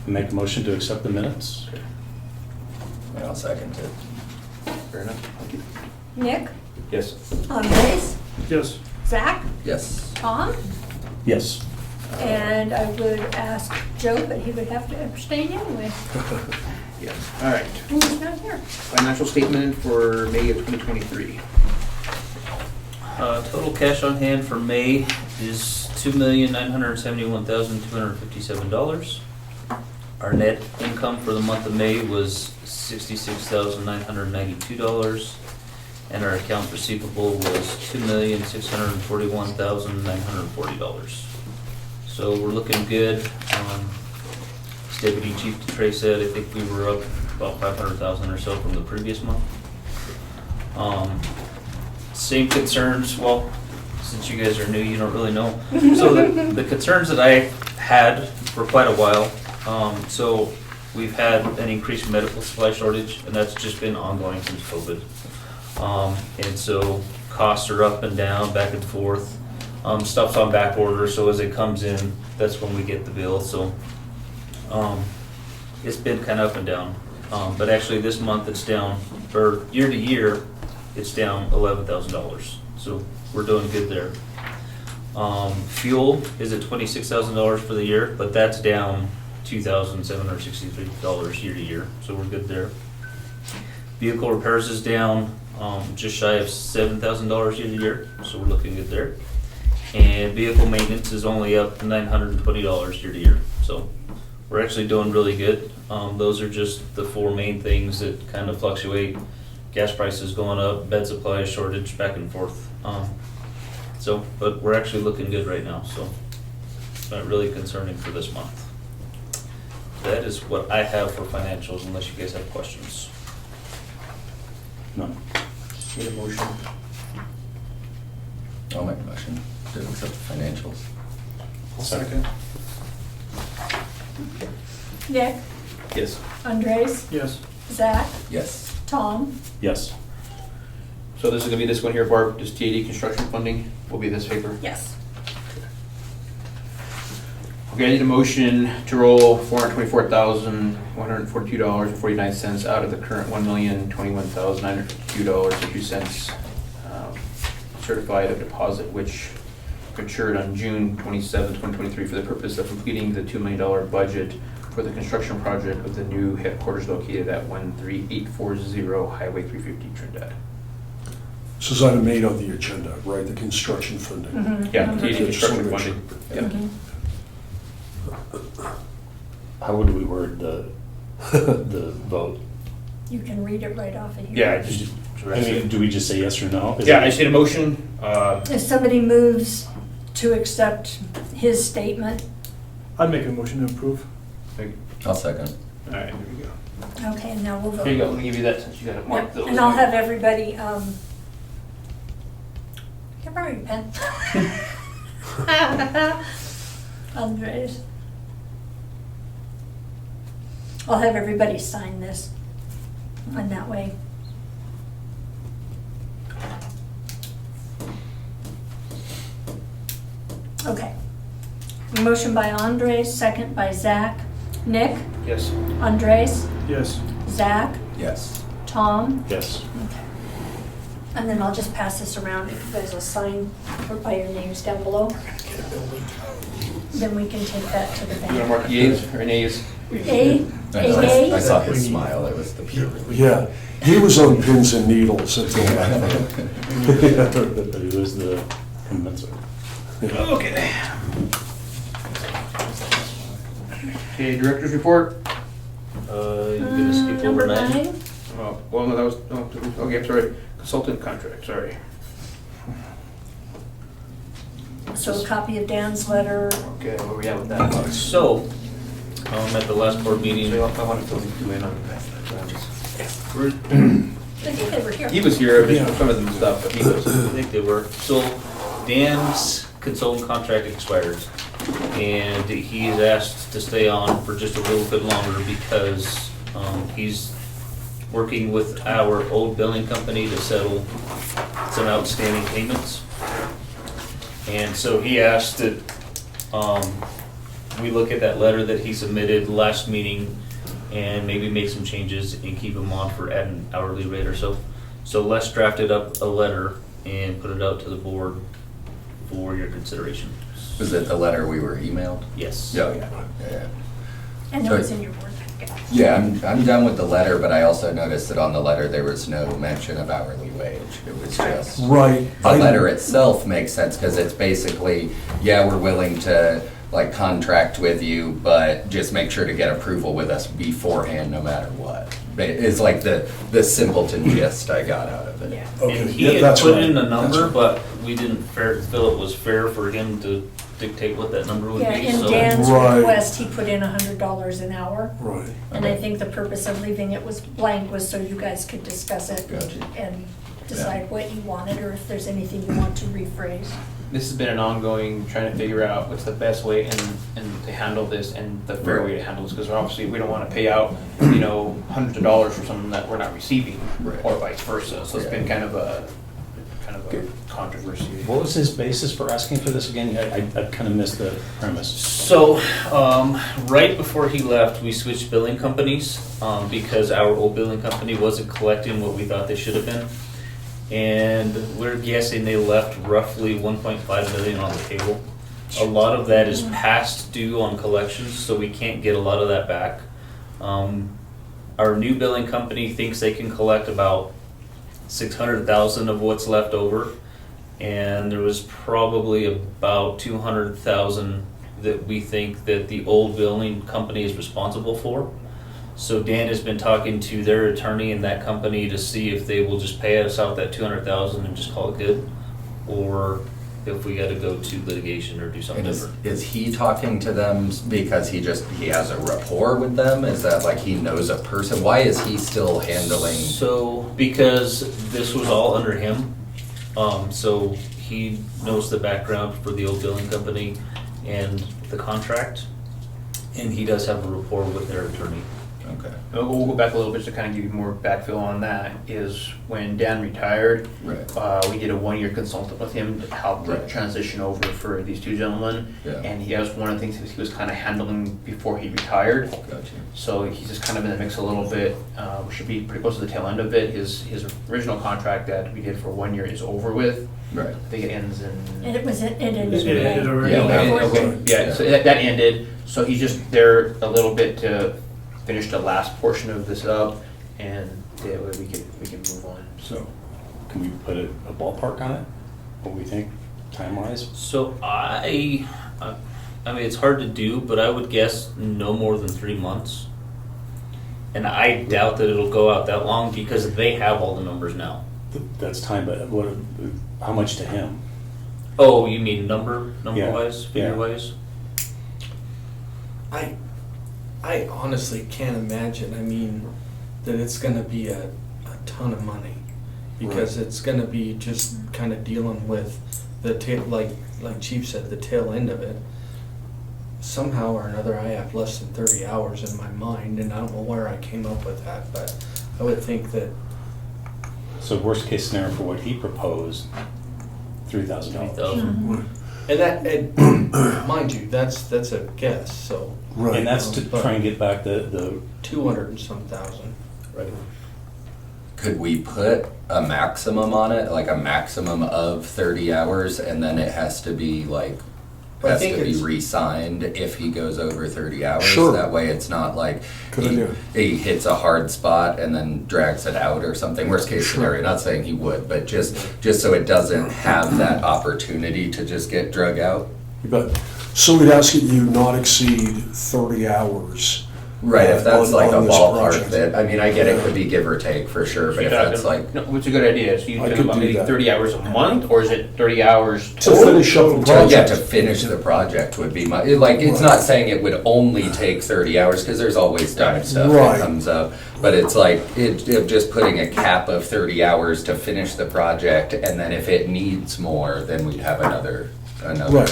Make a motion to accept the minutes? I'll second it. Fair enough. Thank you. Nick, Yes. Andres, Yes. Zach, Yes. Tom, Yes. and I would ask Joe, but he would have to abstain anyway. Yes. All right. He's not here. Financial statement for May of 2023. Total cash on hand for May is $2,971,257. Our net income for the month of May was $66,992, and our account receivable was $2,641,940. So we're looking good. As Deputy Chief Trey said, I think we were up about 500,000 or so from the previous month. Same concerns, well, since you guys are new, you don't really know. So the concerns that I had for quite a while, so we've had an increased medical supply shortage, and that's just been ongoing since COVID. And so costs are up and down, back and forth. Stuff's on back order, so as it comes in, that's when we get the bill, so. It's been kind of up and down, but actually this month it's down, or year to year, it's down $11,000, so we're doing good there. Fuel is at $26,000 for the year, but that's down $2,763 year to year, so we're good there. Vehicle repairs is down just shy of $7,000 year to year, so we're looking good there. And vehicle maintenance is only up $920 year to year, so we're actually doing really good. Those are just the 4 main things that kind of fluctuate. Gas prices going up, bed supply shortage, back and forth. But we're actually looking good right now, so it's not really concerning for this month. That is what I have for financials, unless you guys have questions. No. Need a motion. I'll make a motion to accept the financials. Second. Nick, Yes. Andres, Yes. Zach, Yes. Tom, Yes. So this is gonna be this one here, Barb, just TAD construction funding will be this paper. yes. Okay, I need a motion to roll $424,142.49 out of the current $1,021,952.02 certified of deposit, which matured on June 27, 2023, for the purpose of completing the $2 million budget for the construction project of the new headquarters located at 13840 Highway 350 Trinidad. This is item 8 on the agenda, right, the construction funding? Yeah, Mhm. TAD Okay, just wanna construction make funding. sure. Yeah. How would we word the vote? You can read it right off of here. Yeah, I just. I mean, do we just say yes or no? Is Yeah, it- I just need a motion. If somebody moves to accept his statement, I'd make a motion to approve. I'll second. All right, here we go. okay, and now we'll vote. Here you go, let me give you that since you got it marked. Yep, those. and I'll have everybody, can I borrow your pen? Andres. I'll have everybody sign this, and that way. Okay. Motion by Andres, second by Zach. Nick, Yes. Andres, Yes. Zach, Yes. Tom. Yes. Okay. And then I'll just pass this around, if you guys will sign or by your names down below. Then we can take that to the You wanna bank. mark yeas or nays? I saw his smile, it was the pure. Yeah, he was on pins and needles until that. But it was the convincer. Okay. Okay, director's report. You're gonna skip Number over 9? 9, Oh, well, no, that was, oh, okay, I'm sorry. Consultant contract, sorry. so a copy of Dan's letter. Okay, where we at with that? So, at the last board meeting, So I want to fill these two in on that. I think they were here. He was here, just some of the stuff, but he was. I think they were. So Dan's consultant contract expired, and he's asked to stay on for just a little bit longer because he's working with our old billing company to settle some outstanding payments. And so he asked that we look at that letter that he submitted last meeting and maybe make some changes and keep him on for at an hourly rate or so. So Les drafted up a letter and put it out to the board for your consideration. Was it the letter we were emailed? Yes. Yeah. And it was in your board packet. Yeah, I'm done with the letter, but I also noticed that on the letter, there was no mention of hourly wage. It was just, Right. the letter itself makes sense, because it's basically, yeah, we're willing to, like, contract with you, but just make sure to get approval with us beforehand, no matter what. It's like the simpleton gist I got out of it. Yeah. Okay, And he yeah, had that's put right. in a That's number, right. but we didn't feel it was fair for him to dictate what that number would Yeah, be, in so. Dan's Right. request, he put in $100 an hour. Right. And I think the purpose of leaving it was blank was so you guys could discuss it Gotcha. and decide what you wanted, or if there's anything you want to rephrase. This has been an ongoing, trying to figure out what's the best way and to handle this and the fair way to handle this, because obviously we don't want to pay out, hundreds of dollars for something that we're not receiving, Right. or vice versa. So it's been kind of a controversy. What was his basis for asking for this again? I kind of missed the premise. So, right before he left, we switched billing companies, because our old billing company wasn't collecting what we thought they should have been. And we're guessing they left roughly 1.5 million on the table. A lot of that is past due on collections, so we can't get a lot of that back. Our new billing company thinks they can collect about 600,000 of what's left over, and there was probably about 200,000 that we think that the old billing company is responsible for. So Dan has been talking to their attorney in that company to see if they will just pay us out that 200,000 and just call it good, or if we got to go to litigation or do something And different. is he talking to them because he has a rapport with them? Is that like he knows a person? Why is he still handling? So, because this was all under him, so he knows the background for the old billing company and the contract, and he does have a rapport with their attorney. Okay. We'll go back a little bit to kind of give you more backfill on that, is when Dan retired, Right. we did a one-year consultant with him to help the Right. transition over for these two gentlemen. Yeah. And that was one of the things that he was kind of handling before he retired. Gotcha. So he's just kind of in the mix a little bit. We should be pretty close to the tail end of it. His original contract that we did for 1 year is over with. Right. I think it ends in. And it ended in It ended already. May. Yeah, May okay, 14th. yeah, so that ended, so he's just there a little bit to finish the last portion of this up, and that way we can move on. So, can we put a ballpark on it? What we think, time-wise? So I mean, it's hard to do, but I would guess no more than 3 months. And I doubt that it'll go out that long because they have all the numbers now. That's time, but how much to him? Oh, you mean number-wise, Yeah. figure-wise? I honestly can't imagine, that it's gonna be a ton of money. Because it's gonna be just kind of dealing with the tail, like Chief said, the tail end of it. Somehow or another, I have less than 30 hours in my mind, and I don't know where I came up with that, but I would think that, So worst case scenario for what he proposed, $3,000. 3,000. and that, mind you, that's a guess, so Right. And that's to try and get back the 200 and some thousand. right. Could we put a maximum on it, like a maximum of 30 hours, and then it has to be like, I has think to be it's- re-signed if he goes over 30 hours? Sure. That way it's not like Good he, idea. he hits a hard spot and then drags it out or something. Worst case Sure. scenario, not saying he would, but just so it doesn't have that opportunity to just get drug out. You bet. So we'd ask that you not exceed 30 hours. Right, if that's on- like a on this ballpark project. that, I mean, I get it could be give or take for sure, but if that's like, No, what's a good idea? So you I talking could about do maybe that. 30 hours a month, or is it 30 hours To total? finish up the yeah, project. to finish the project would be my, like, it's not saying it would only take 30 hours, because there's always time stuff Right. that comes up. But it's like, just putting a cap of 30 hours to finish the project, and then if it needs more, then we'd have another, Right.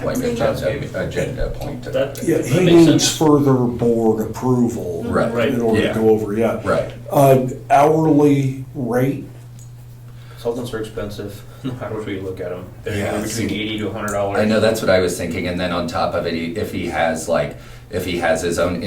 like, agenda point to That- that. Yeah, That he makes needs sense. further board approval. Right. In order Yeah. to go over, yeah. Right. Hourly rate, Consultants are expensive, no matter which way you look at them. They're Yeah, anywhere between see. $80 to $100. I know, that's what I was thinking, and then on top of it, if he has his own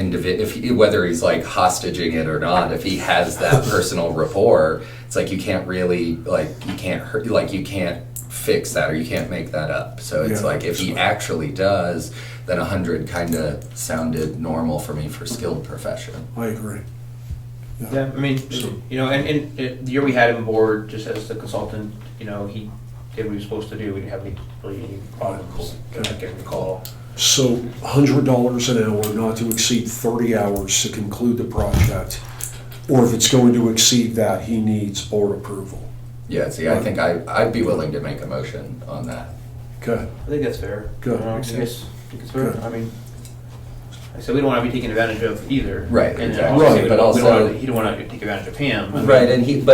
whether he's like hostaging it or not, if he has that personal rapport, it's like you can't really, you can't fix that, or you can't make that up. So it's Yeah. like, if he actually does, then 100 kind of sounded normal for me for skilled profession. I agree. Yeah, I mean, you know, and the year we had him aboard, just as the consultant, you know, he did what he was supposed to do. We didn't have any problems. I can recall. So $100 an hour, not to exceed 30 hours to conclude the project. Or if it's going to exceed that, he needs board approval. Yeah, see, I think I'd be willing to make a motion on that. Good, I think that's fair. Good. I think it's fair. Good. I mean, like I said, we don't want to be taken advantage of either. Right, And then exactly. obviously Right, we but don't- we don't also- wanna- he don't want to take advantage of him. I mean, Right, and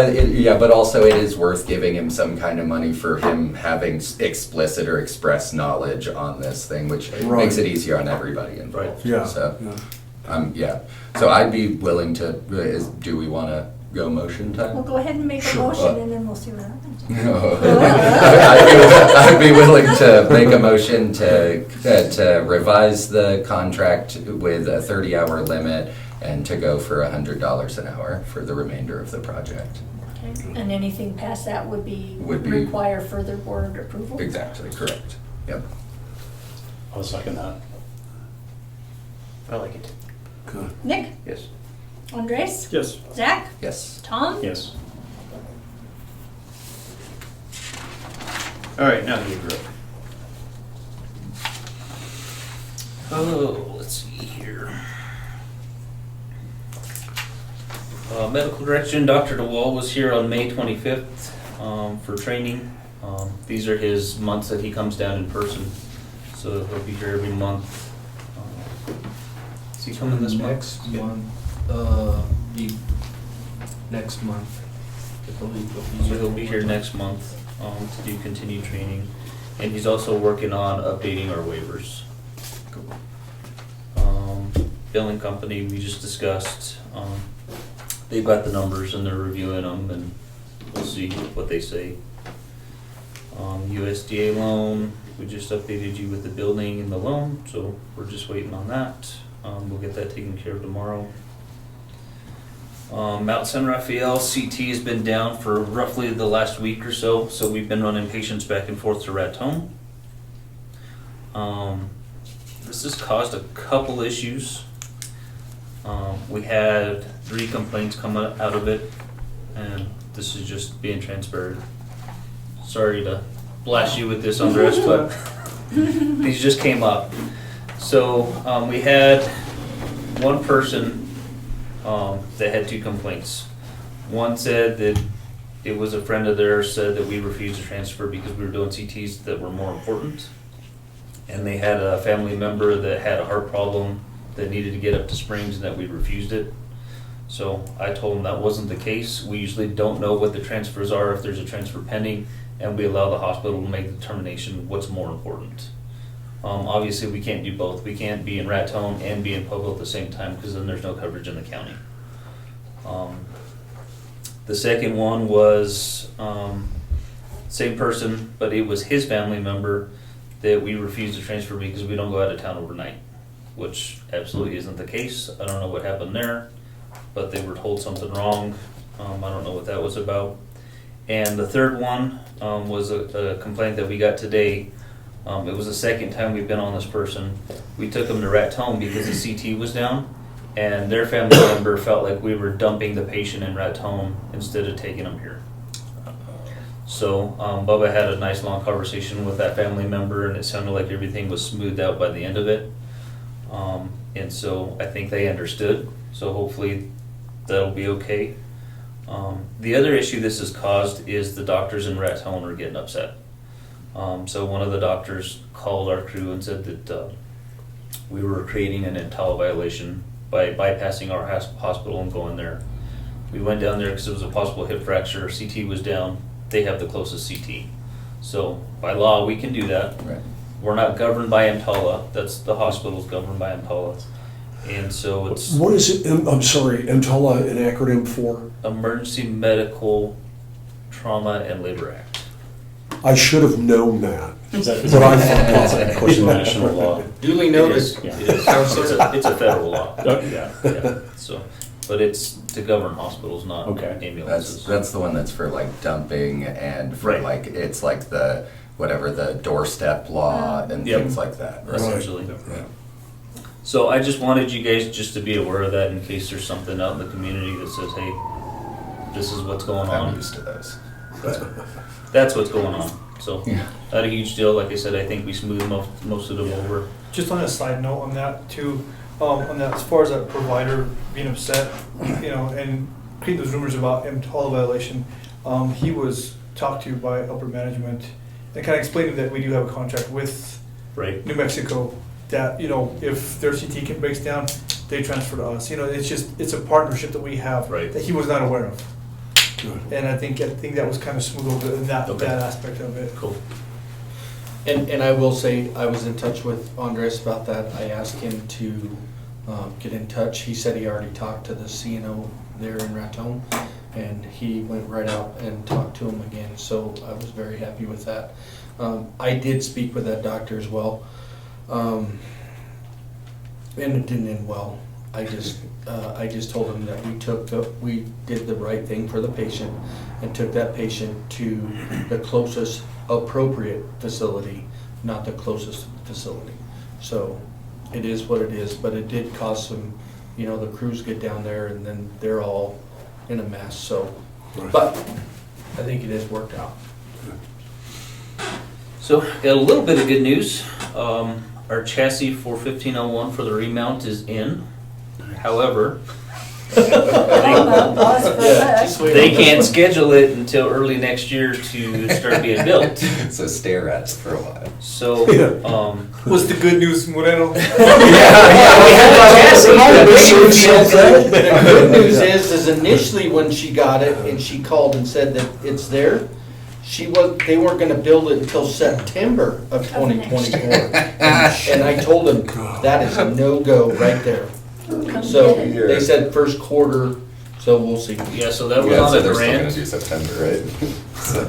but also it is worth giving him some kind of money for him having explicit or express knowledge on this thing, which Right. makes it easier on everybody involved. yeah. So, yeah. yeah. So I'd be willing to, do we want to go motion We'll time? go ahead and make a Sure. motion and then we'll see what happens. I'd be willing to make a motion to revise the contract with a 30-hour limit and to go for $100 an hour for the remainder of the project. Okay. And anything past that would Would be- require further board approval? Exactly, correct. Yep. I'll second that. I like it. Good. Nick? Yes. Andres? Yes. Zach? Yes. Tom? Yes. All right, now you grew up. Oh, let's see here. Medical direction, Dr. DeWall was here on May 25th for training. These are his months that he comes down in person, so he'll be here every month. Is he coming this month? Next month, be next month, I believe. So he'll be here next month to do continued training. And he's also working on updating our waivers. Billing company, we just discussed, they've got the numbers and they're reviewing them, and we'll see what they say. USDA loan, we just updated you with the building and the loan, so we're just waiting on that. We'll get that taken care of tomorrow. Mount San Rafael CT has been down for roughly the last week or so, so we've been running patients back and forth to Raton. This has caused a couple issues. We had 3 complaints come out of it, and this is just being transparent. Sorry to blast you with this, Andres, but these just came up. So we had one person that had 2 complaints. One said that it was a friend of theirs said that we refused to transfer because we were doing CTs that were more important. And they had a family member that had a heart problem that needed to get up to Springs and that we refused it. So I told them that wasn't the case. We usually don't know what the transfers are if there's a transfer pending, and we allow the hospital to make the determination what's more important. Obviously, we can't do both. We can't be in Raton and be in Pueblo at the same time because then there's no coverage in the county. The second one was same person, but it was his family member that we refused to transfer because we don't go out of town overnight, which absolutely isn't the case. I don't know what happened there, but they were told something wrong. I don't know what that was about. And the third one was a complaint that we got today. It was the second time we've been on this person. We took them to Raton because the CT was down, and their family member felt like we were dumping the patient in Raton instead of taking them here. So Bubba had a nice long conversation with that family member, and it sounded like everything was smoothed out by the end of it. And so I think they understood, so hopefully that'll be okay. The other issue this has caused is the doctors in Raton are getting upset. So one of the doctors called our crew and said that we were creating an EMTALA violation by bypassing our hospital and going there. We went down there because it was a possible hip fracture, CT was down, they have the closest CT. So by law, we can do that. Right. We're not governed by EMTALA, that's the hospital's governed by EMTALA. And so it's What is it, I'm sorry, EMTALA an acronym for? Emergency Medical Trauma and Labor Act. I should have known that. Is that, But I it's forgot. of course a national law. Duly It noted. is, it is. It's a federal law. Oh, yeah. Yeah, so, but it's to govern hospitals, not Okay. ambulances. That's the one that's for like dumping and for Right. like, it's like the, whatever, the doorstep law and Yep. things like that. right? Essentially. Yeah. So I just wanted you guys just to be aware of that in case there's something out in the community that says, hey, this is what's going I'm on. used to those. But That's what's going on. So, Yeah. not a huge deal. Like I said, I think we smoothed most of them over. Just on a side note on that too, on that, as far as that provider being upset, and creating those rumors about EMTALA violation, he was talked to by upper management and kind of explaining that we do have a contract with Right. New Mexico that, if their CT breaks down, they transfer to us. It's a partnership that we have Right. that he was not aware of. And I think that was kind of smooth over in that Okay. aspect of it. Cool. And I will say, I was in touch with Andres about that. I asked him to get in touch. He said he already talked to the CNO there in Raton, and he went right out and talked to him again, so I was very happy with that. I did speak with that doctor as well, and it didn't end well. I just told him that we did the right thing for the patient and took that patient to the closest appropriate facility, not the closest facility. So it is what it is, but it did cause some, the crews get down there and then they're all in a mess, so. Right. But I think it has worked out. So, got a little bit of good news. Our chassis for 1501 for the remount is in. However, they can't schedule it until early next year to start being built. So stare at it for a while. So, What's the good news, Moreno? The good news is initially when she got it and she called and said that it's there, they weren't gonna build it until September of 2024. And I told them, that is a no-go right there. So they said first quarter, so we'll see. yeah, so that was Yeah, on so a they're still gonna grant. do September, right? So,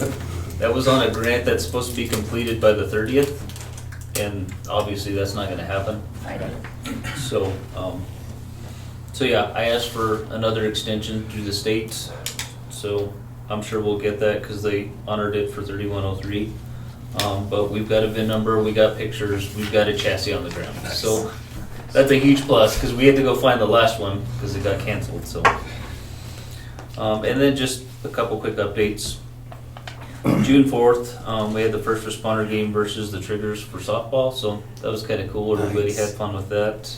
That was on a grant that's supposed to be completed by the 30th, and obviously that's not gonna happen. So, so yeah, I asked for another extension through the states, so I'm sure we'll get that because they honored it for 3103. But we've got a VIN number, we got pictures, we've got a chassis on the ground. So that's a huge plus because we had to go find the last one because it got canceled, so. And then just a couple quick updates. June 4th, we had the first responder game versus the Triggers for softball, so that was kind of cool. Everybody Nice. had fun with that.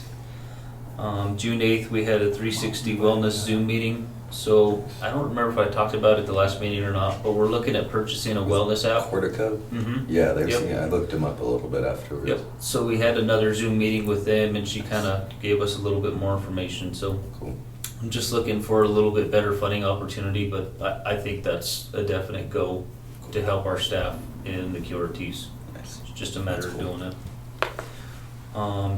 June 8th, we had a 360 wellness Zoom meeting. So I don't remember if I talked about it the last meeting or not, but we're looking at purchasing a wellness app. Portico? Mm-hmm. Yeah, Yep. I looked them up a little bit afterwards. Yep. So we had another Zoom meeting with them, and she kind of gave us a little bit more information. So Cool. I'm just looking for a little bit better funding opportunity, but I think that's a definite go to help our staff in the QRTs. Nice. It's just a matter of doing it.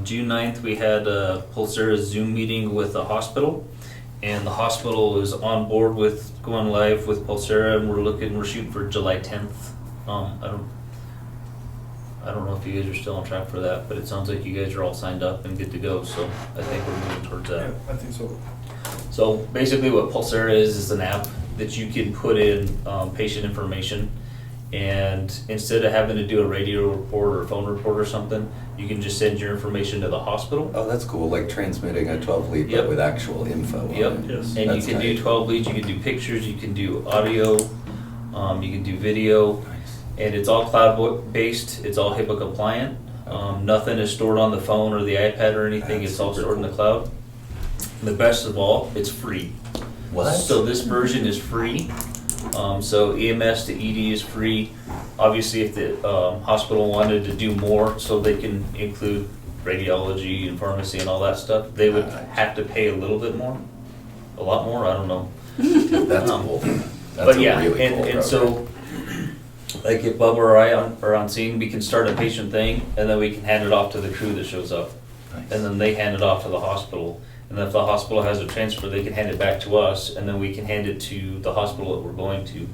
June 9th, we had a Pulsera Zoom meeting with the hospital, and the hospital is on board with going live with Pulsera, and we're shooting for July 10th. I don't know if you guys are still on track for that, but it sounds like you guys are all signed up and good to go, so I think we're moving towards that. Yeah, I think so. So basically what Pulsera is an app that you can put in patient information, and instead of having to do a radio report or phone report or something, you can just send your information to the hospital. Oh, that's cool, like transmitting a 12 lead, Yep. but with actual info on Yep, it. Yes. and you That's can tight. do 12 leads, you can do pictures, you can do audio, You can do video, and it's all cloud-based, it's all HIPAA compliant. Nothing is stored on the phone or the iPad or anything, it's all stored in the cloud. And the best of all, it's free. What? So this version is free. So EMS to ED is free. Obviously, if the hospital wanted to do more, so they can include radiology and pharmacy and all that stuff, they would have to pay a little bit more. A lot more, I don't know. That's cool. That's But a yeah, really cool and so, like if Bubba or I are on scene, we can start a patient thing, and then we can hand it off to the crew that shows up. Nice. And then they hand it off to the hospital. And then if the hospital has a transfer, they can hand it back to us, and then we can hand it to the hospital that we're going to.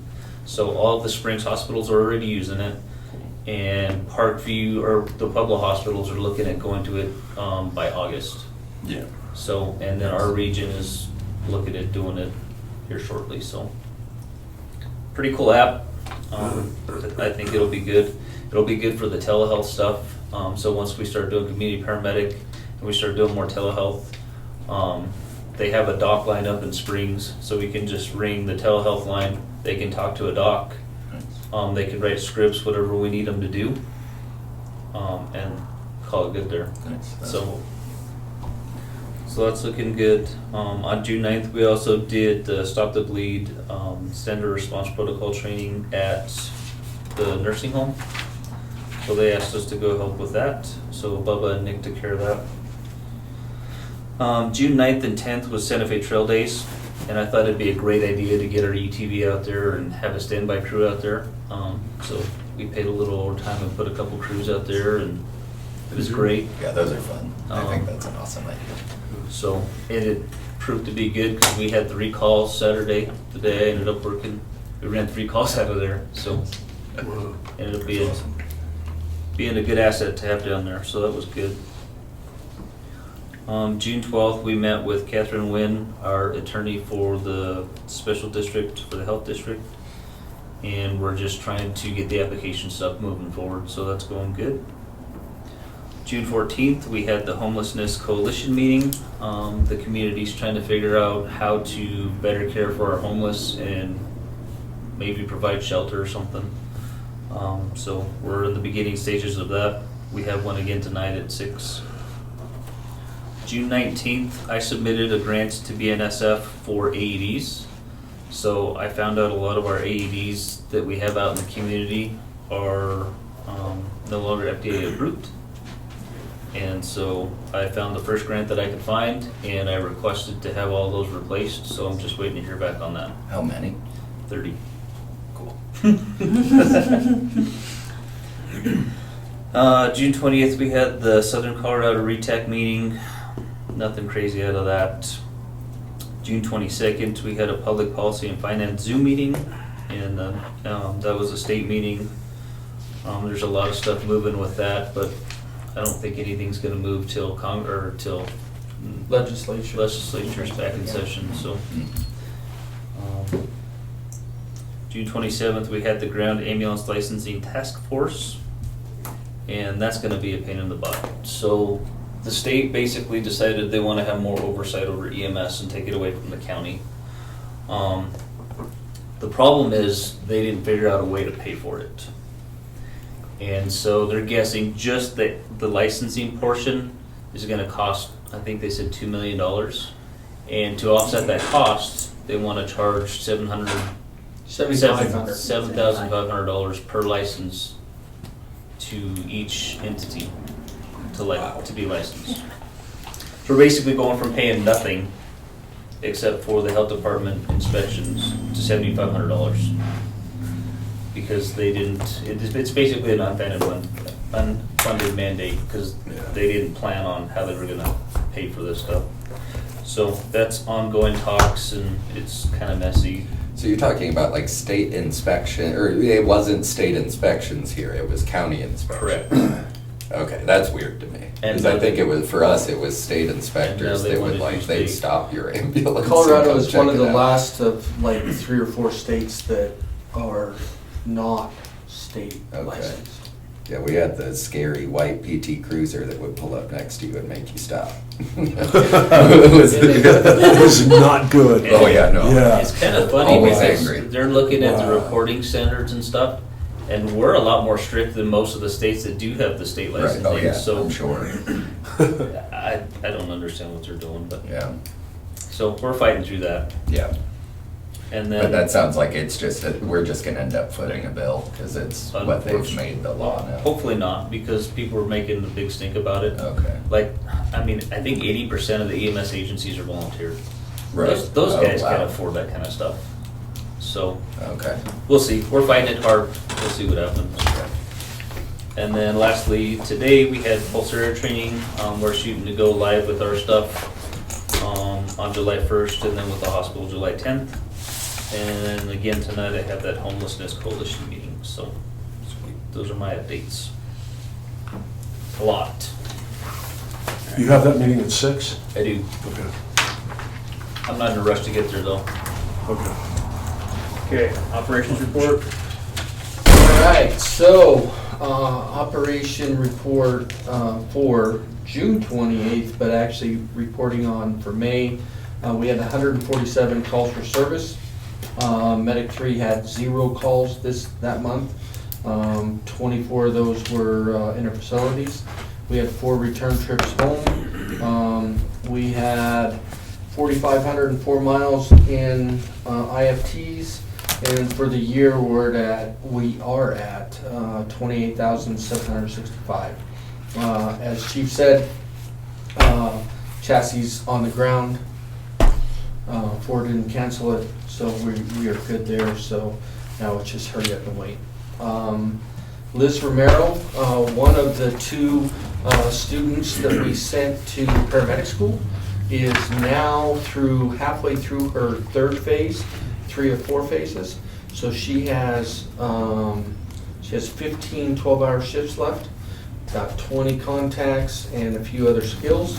So all of the Springs hospitals are already using it, and Parkview, or the Pueblo hospitals are looking at going to it by August. Yeah. So, and then our region is looking at doing it here shortly, so. Pretty cool app. I think it'll be good. It'll be good for the telehealth stuff. So once we start doing community paramedic and we start doing more telehealth, they have a doc line up in Springs, so we can just ring the telehealth line. They can talk to a doc. They can write scripts, whatever we need them to do, and call it good there. Nice. That's So, cool. so that's looking good. On June 9th, we also did the Stop the Bleed standard response protocol training at the nursing home. So they asked us to go help with that. So Bubba and Nick took care of that. June 9th and 10th was Santa Fe Trail Days, and I thought it'd be a great idea to get our UTV out there and have a standby crew out there. So we paid a little overtime and put a couple crews out there, and it was great. Yeah, those are fun. I think that's an awesome idea. So it proved to be good because we had 3 calls Saturday. Today I ended up working. We ran 3 calls out of there, so ended up being a good asset to have down there. So that was good. June 12th, we met with Catherine Wynn, our attorney for the special district, for the health district, and we're just trying to get the application stuff moving forward, so that's going good. June 14th, we had the Homelessness Coalition meeting. The community's trying to figure out how to better care for our homeless and maybe provide shelter or something. So we're in the beginning stages of that. We have one again tonight at 6. June 19th, I submitted a grant to BNSF for AEDs. So I found out a lot of our AEDs that we have out in the community are no longer FDA approved. And so I found the first grant that I could find, and I requested to have all those replaced, so I'm just waiting to hear back on that. How many? 30. Cool. June 20th, we had the Southern Colorado RETAC meeting. Nothing crazy out of that. June 22nd, we had a public policy and finance Zoom meeting, and that was a state meeting. There's a lot of stuff moving with that, but I don't think anything's going to move till legislature's back in session. So, June 27th, we had the ground ambulance licensing task force, and that's going to be a pain in the butt. So, the state basically decided they want to have more oversight over EMS and take it away from the county. The problem is they didn't figure out a way to pay for it. And so they're guessing just that the licensing portion is going to cost, I think they said $2 million. And to offset that cost, they want to charge $7,500 per license to each entity to be licensed. So we're basically going from paying nothing except for the health department inspections to $7,500 because they didn't. It's basically an unfunded mandate because they didn't plan on how they were going to pay for this stuff. So that's ongoing talks, and it's kind of messy. So you're talking about like state inspection, or it wasn't state inspections here, it was county inspection. Correct. Okay, that's weird to me. And Because I think it was, for us, it was state inspectors they that wanted would to like, do they'd state. stop your ambulance. Colorado and is come one of check the it out. last of like 3 or 4 states that are not state Okay. licensed. Yeah, we had the scary white PT Cruiser that would pull up next to you and make you stop. It was- It was not good. Oh, yeah, no. Yeah. It's kind of funny Always because angry. they're looking at the Wow. reporting standards and stuff, and we're a lot more strict than most of the states that do have the state Right, licensing. oh, yeah, So I'm sure. I don't understand what they're doing, but, Yeah, so we're fighting through that. yeah. And But then, that sounds like it's just, that we're just gonna end up footing a bill, because it's what they've made the law now. hopefully not, because people are making a big stink about it. Okay. Like, I mean, I think 80% of the EMS agencies are volunteer. Right. Those Oh, guys wow. can't afford that kind of stuff. So, Okay. we'll see. We're fighting it hard. We'll see what happens. And then lastly, today we had pulsar training. We're shooting to go live with our stuff on July 1st, and then with the hospital July 10th. And again, tonight I have that homelessness coalition meeting, so those are my updates. A lot. You have that meeting at 6? I do. Okay. I'm not in a rush to get there though. Okay. Okay, operations report. All right, so, operation report for June 28th, but actually reporting on for May. We had 147 calls for service. Medic 3 had 0 calls that month. 24 of those were in our facilities. We had 4 return trips home. We had 4,504 miles in IFTs. And for the year, we are at 28,765. As Chief said, chassis on the ground. Ford didn't cancel it, so we are good there. So now it's just hurry up and wait. Liz Romero, one of the 2 students that we sent to paramedic school, is now halfway through her 3rd phase. 3 or 4 phases. So she has 15 12-hour shifts left, about 20 contacts and a few other skills.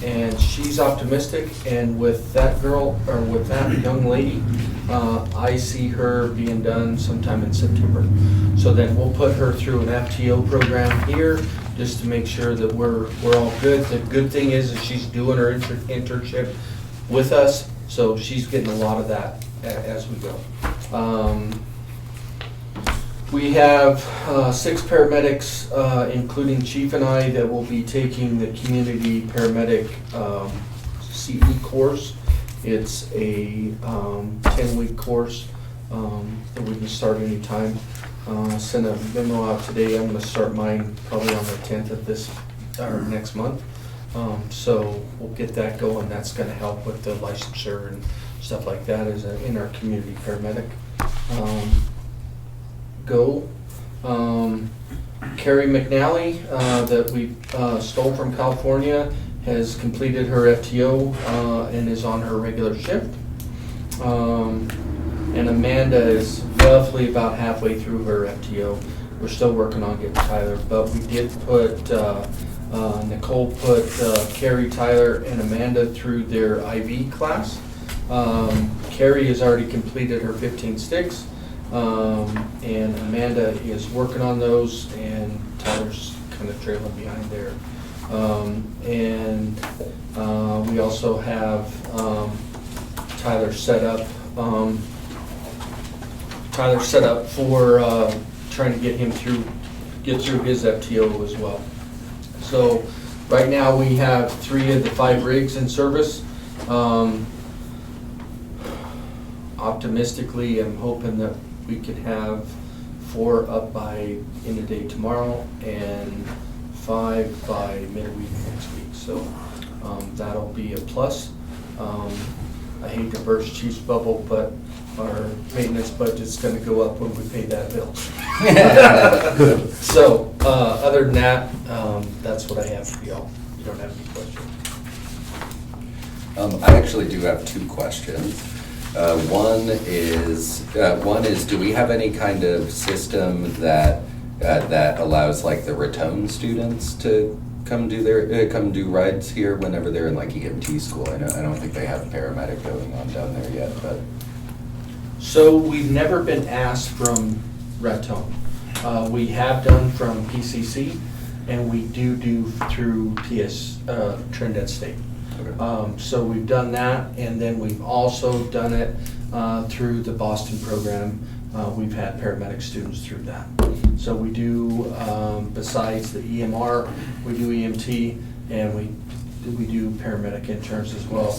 And she's optimistic, and with that girl, or with that young lady, I see her being done sometime in September. So then we'll put her through an FTO program here, just to make sure that we're all good. The good thing is she's doing her internship with us, so she's getting a lot of that as we go. We have 6 paramedics, including Chief and I, that will be taking the community paramedic CE course. It's a 10-week course that we can start anytime. Sent a memo out today. I'm going to start mine probably on the 10th of next month. So we'll get that going. That's going to help with the licensure and stuff like that as in our community paramedic. Carrie McNally, that we stole from California, has completed her FTO and is on her regular shift. And Amanda is roughly about halfway through her FTO. We're still working on getting Tyler, but we did put, Nicole put Carrie, Tyler, and Amanda through their IV class. Carrie has already completed her 15 sticks, and Amanda is working on those, and Tyler's kind of trailing behind there. We also have Tyler set up for trying to get through his FTO as well. So right now we have 3 of the 5 rigs in service. Optimistically, I'm hoping that we could have 4 up by end of day tomorrow and 5 by midweek next week. So that'll be a plus. I hate to burst Chief's bubble, but our maintenance budget's gonna go up when we pay that bill. So, other than that, that's what I have for y'all. You don't have any questions? I actually do have 2 questions. One is, do we have any kind of system that allows like the Raton students to come do rides here whenever they're in like EMT school? I don't think they have a paramedic going on down there yet, but. So we've never been asked from Raton. We have done from PCC, and we do through Trinidad State. So we've done that, and then we've also done it through the Boston program. We've had paramedic students through that. So we do, besides the EMR, we do EMT, and we do paramedic interns as well.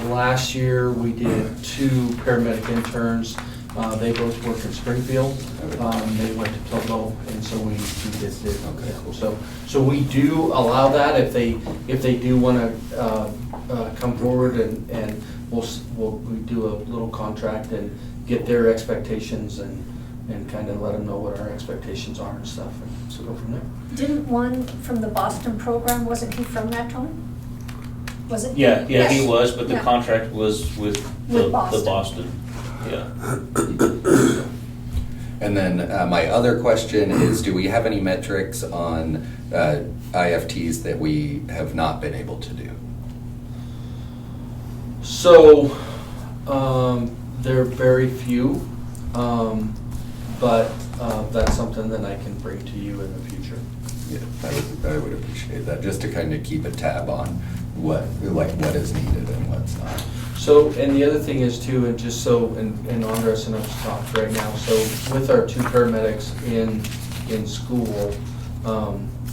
Last year, we did 2 paramedic interns. They both work in Springfield. They went to Togo, and so we did. So we do allow that if they do want to come forward, and we do a little contract and get their expectations and kind of let them know what our expectations are and stuff, and so go from there. Didn't one from the Boston program, wasn't he from Natron? Was it? Yeah, Yes. he was, but the Yeah. contract was with the Boston. Yeah. And then my other question is, do we have any metrics on IFTs that we have not been able to do? So, there are very few, but that's something that I can bring to you in the future. Yeah, I would appreciate that, just to kind of keep a tab on what is needed and what's not. So, and the other thing is too, and just so, and Andres and I've talked right now, so with our 2 paramedics in school,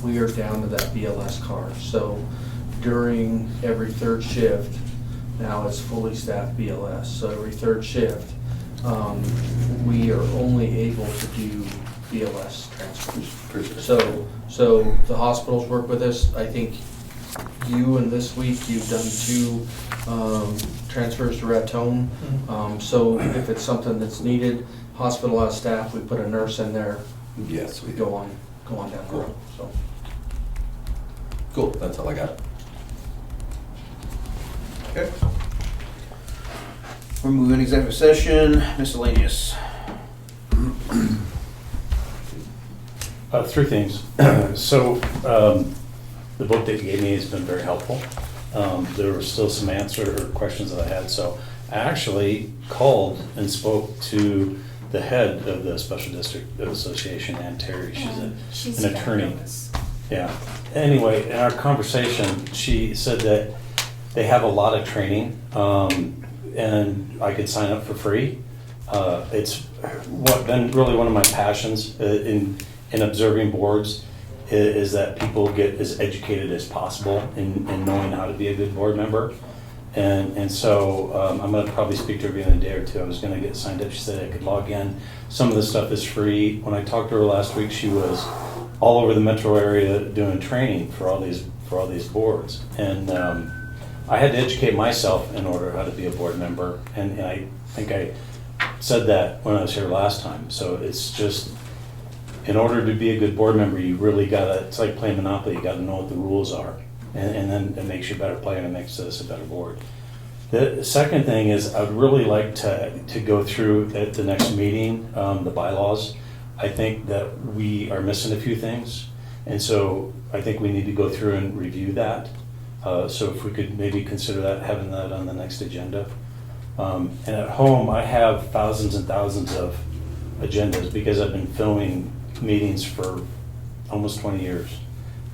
we are down to that BLS card. So during every 3rd shift, now it's fully staffed BLS, so every 3rd shift, we are only able to do BLS transfers. For sure. So the hospitals work with us. I think you, and this week, you've done 2 transfers to Raton. So if it's something that's needed, hospital has staff, we put a nurse in there. Yes, we Go on down the road, so. Cool, that's all I got. Okay. We're moving executive session, miscellaneous. 3 things. So, the book that you gave me has been very helpful. There were still some questions that I had, so I actually called and spoke to the head of the Special District Association, Ann Terry. She's an attorney. fabulous. Yeah. Anyway, in our conversation, she said that they have a lot of training, and I could sign up for free. It's been really one of my passions in observing boards is that people get as educated as possible in knowing how to be a good board member. And so I'm going to probably speak to her in a day or 2. I was going to get signed up. She said I could log in. Some of the stuff is free. When I talked to her last week, she was all over the metro area doing training for all these boards. And I had to educate myself in order how to be a board member. And I think I said that when I was here last time. So it's just, in order to be a good board member, you really gotta, it's like playing Monopoly, you gotta know what the rules are. And then it makes you a better player and it makes us a better board. The second thing is, I would really like to go through at the next meeting, the bylaws. I think that we are missing a few things. And so I think we need to go through and review that. So if we could maybe consider that, having that on the next agenda. And at home, I have thousands and thousands of agendas because I've been filming meetings for almost 20 years.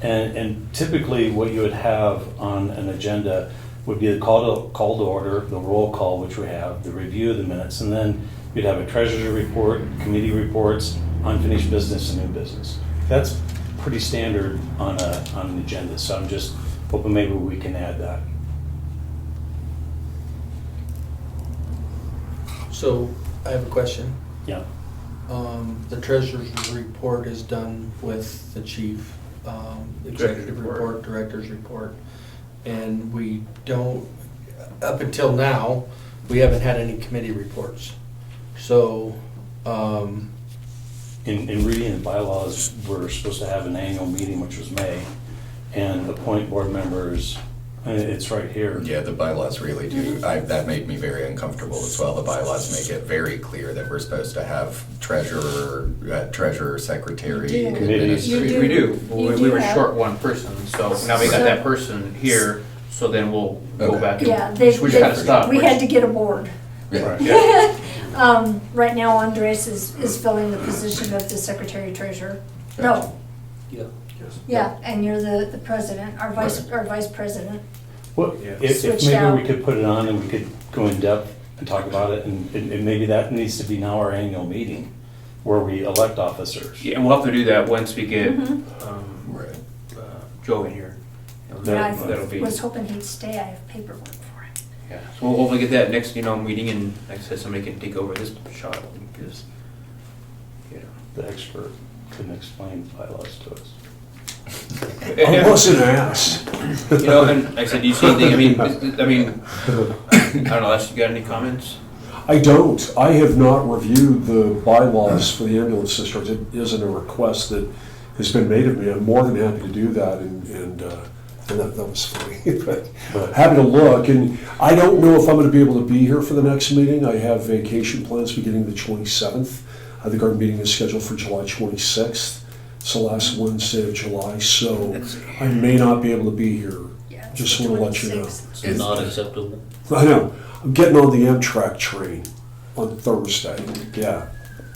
And typically what you would have on an agenda would be the call to order, the roll call, which we have, the review of the minutes, and then you'd have a treasurer's report, committee reports, unfinished business, and new business. That's pretty standard on an agenda, so I'm just hoping maybe we can add that. So I have a question. Yeah. The treasurer's report is done with the chief, executive report, director's report, and we don't, up until now, we haven't had any committee reports. So, In reading the bylaws, we're supposed to have an annual meeting, which was May, and appoint board members. It's right here. Yeah, the bylaws really do. That made me very uncomfortable as well. The bylaws make it very clear that we're supposed to have treasurer, secretary, You do. administrator. We do. You We do were have- short one person, so now we got that person here, so then we'll go Okay. back and Yeah, we just kind of stopped. we had to get a board. Yeah. Right now Andres is filling the position of the secretary treasurer. No, Yeah. yeah, and you're the president, our vice president. Well, if Switched maybe out. we could put it on and we could go in depth and talk about it, and maybe that needs to be now our annual meeting, where we elect officers. Yeah, and we'll have to do that once we get Right. Joe in here. Yeah, That'll I be, was hoping he'd stay, I have paperwork for him. yeah. So we'll hopefully get that next, meeting, and like I said, somebody can take over this shot, because, The expert couldn't explain bylaws to us. I wasn't asked. And like I said, do you see anything, I don't know, Les, you got any comments? I don't. I have not reviewed the bylaws for the ambulance district. It isn't a request that has been made of me. I'm more than happy to do that, and that was funny. But happy to look, and I don't know if I'm going to be able to be here for the next meeting. I have vacation plans beginning the 27th. I think our meeting is scheduled for July 26th. It's the last Wednesday of July, so I may not be able to be here. Yeah, it's Just the want to let you know. 26th. So not acceptable. I know. I'm getting on the Amtrak train on Thursday. Yeah.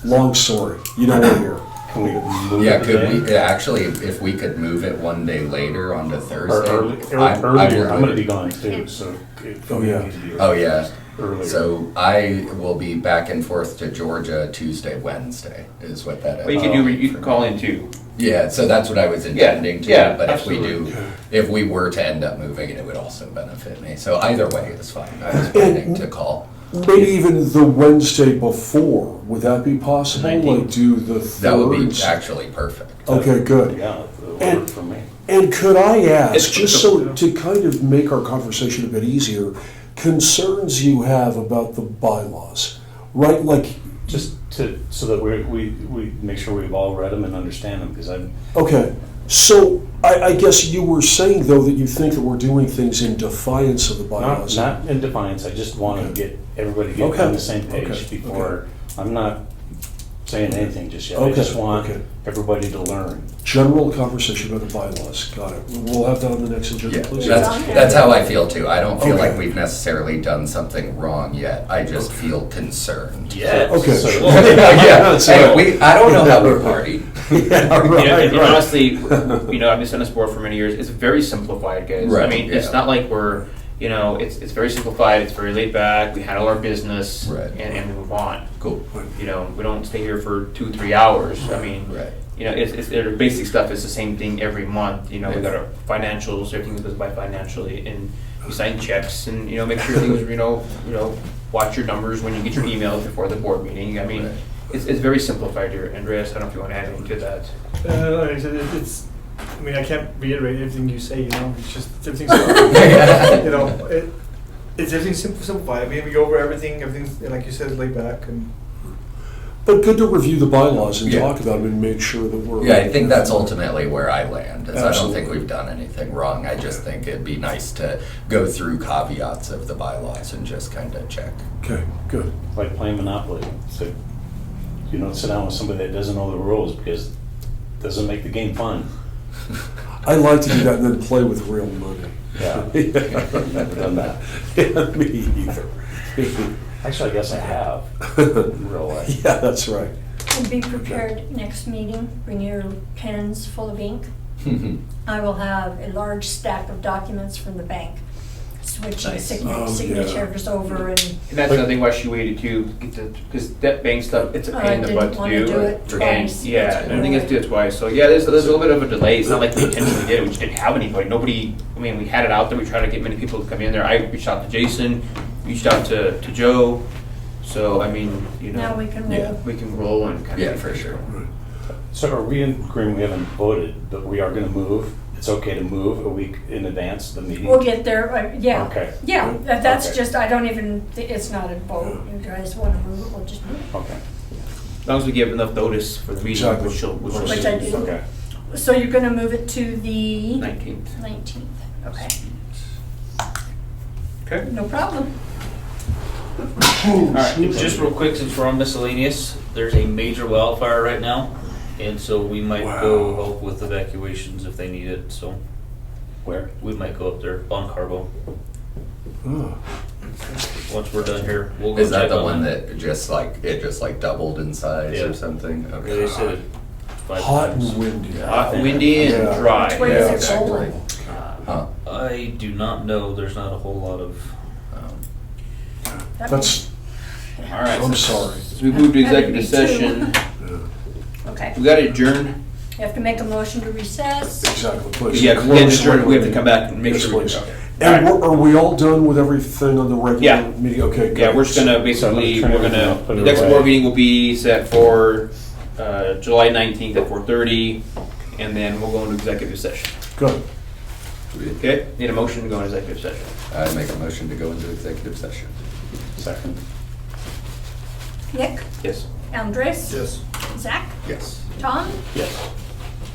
Long story. You know we're here. Can we move Yeah, it could today? we, actually, if we could move it one day later onto Or Thursday. earlier, I'm gonna be would- gone too, so. if Oh, we yeah. need to be Oh, yeah. Earlier. So I will be back and forth to Georgia Tuesday, Wednesday, is what that is. Well, you can call in too. Yeah, so that's what I was intending to, yeah, but if we absolutely. do, if we were to end up moving it, it would also benefit me. So either way is fine. I was planning to call. Maybe even the Wednesday before. Would that be possible? 19th. Like do the third? That would be actually perfect. Okay, good. Yeah, it'll And- work for me. And could I ask, It's- just so to kind of make our conversation a bit easier, concerns you have about the bylaws, right? Like, Just so that we make sure we've all read them and understand them, because I'm, okay, so I guess you were saying though that you think that we're doing things in defiance of the bylaws. not in defiance, I just want to get everybody get Okay. on the same page Okay. before, I'm not saying anything just yet. I Okay. just want Okay. everybody to learn. General conversation about the bylaws. Got it. We'll have that on the next agenda, Yeah, please. that's how I feel too. I don't feel Okay. like we've necessarily done something wrong yet. I just feel concerned. Yeah. Okay. So- Yeah, hey, I don't know how we party. And honestly, I've been on this board for many years. It's very simplified, guys. Right, I mean, it's yeah. not like we're, it's very simplified. It's very laid back. We handle our business, Right. and we move on. Cool. We don't stay here for 2-3 hours. I mean, Right. the basic stuff is the same thing every month. We got our financials, everything goes by financially, and we sign checks, and make sure things, watch your numbers when you get your emails before the board meeting. I mean, Right. it's very simplified here. Andreas, I don't know if you want to add anything to that. Like I said, I can't reiterate everything you say, it's just, everything's, it's everything simplified. I mean, we go over everything's, like you said, laid back, and But good to review the bylaws and Yeah. talk about them and make sure that we're. Yeah, I think that's ultimately where I land. Is I don't Absolutely. think we've done anything wrong. I just think it'd be nice to go through caveats of the bylaws and just kind of check. Okay, good. Like playing Monopoly. So you don't sit down with somebody that doesn't know the rules, because it doesn't make the game fun. I like to do that and then play with real money. Yeah. Never done that. Yeah, me either. Actually, I guess I have in real life. Yeah, that's right. And be prepared next meeting, bring your pens full of ink. I will have a large stack of documents from the bank, switching Nice. Oh, yeah. signatures over, and And that's another thing why she waited too, because that bank stuff, it's a I pain in the didn't butt want to to do. do it And, twice. yeah, and I think it's do it twice. So yeah, there's a little bit of a delay. It's not like we intentionally did it. We just didn't have anybody. We had it out there. We tried to get many people to come in there. I reached out to Jason, reached out to Joe. So I mean, now we can roll. Yeah. we can roll and kind of. Yeah, for sure. So are we in agreement, we haven't voted, but we are gonna move? It's okay to move a week in advance of the meeting? We'll get there, yeah. Okay. Yeah, that's Okay. just, I don't even, it's not a vote. You guys want to move it, we'll just move it. Okay, As long as we give enough notice for the meeting, Exactly. Which I do. okay. So you're gonna move it to the 19th. 19th, okay. Okay. No problem. All right. Just real quick, since we're on miscellaneous, there's a major wildfire right now, and so we might go help with evacuations if they need it, so Where? we might go up there on Carbo. Oh, once we're done here, we'll go Is that check the on one that just like doubled in size Yeah. or something? Yeah, Okay. they said it 5 Hot times. and windy. Hot, windy, and Yeah. dry. Which way Yeah, is it exactly. rolling? Huh. I do not know, there's not a whole lot of, That That's, All right. I'm sorry. So we moved to That'd executive be two. session. Yeah, Okay, We got to adjourn. you have to make a motion to recess. exactly, please. Yeah, 'cause we have to adjourn. Close We have to right come back and make Yes, sure. please. Okay. And All right. are we all done with everything on the regular Yeah. meeting? Okay, good. Yeah, we're just gonna So basically, I'm we're gonna try gonna, to put the it next away. board meeting will be set for July 19th at 4:30, and then we'll go into executive session. Good. Okay? Need a motion to go into executive session. I make a motion to go into executive session. Second. Nick, Yes. Andres, Yes. Zach, Yes. Tom, Yes.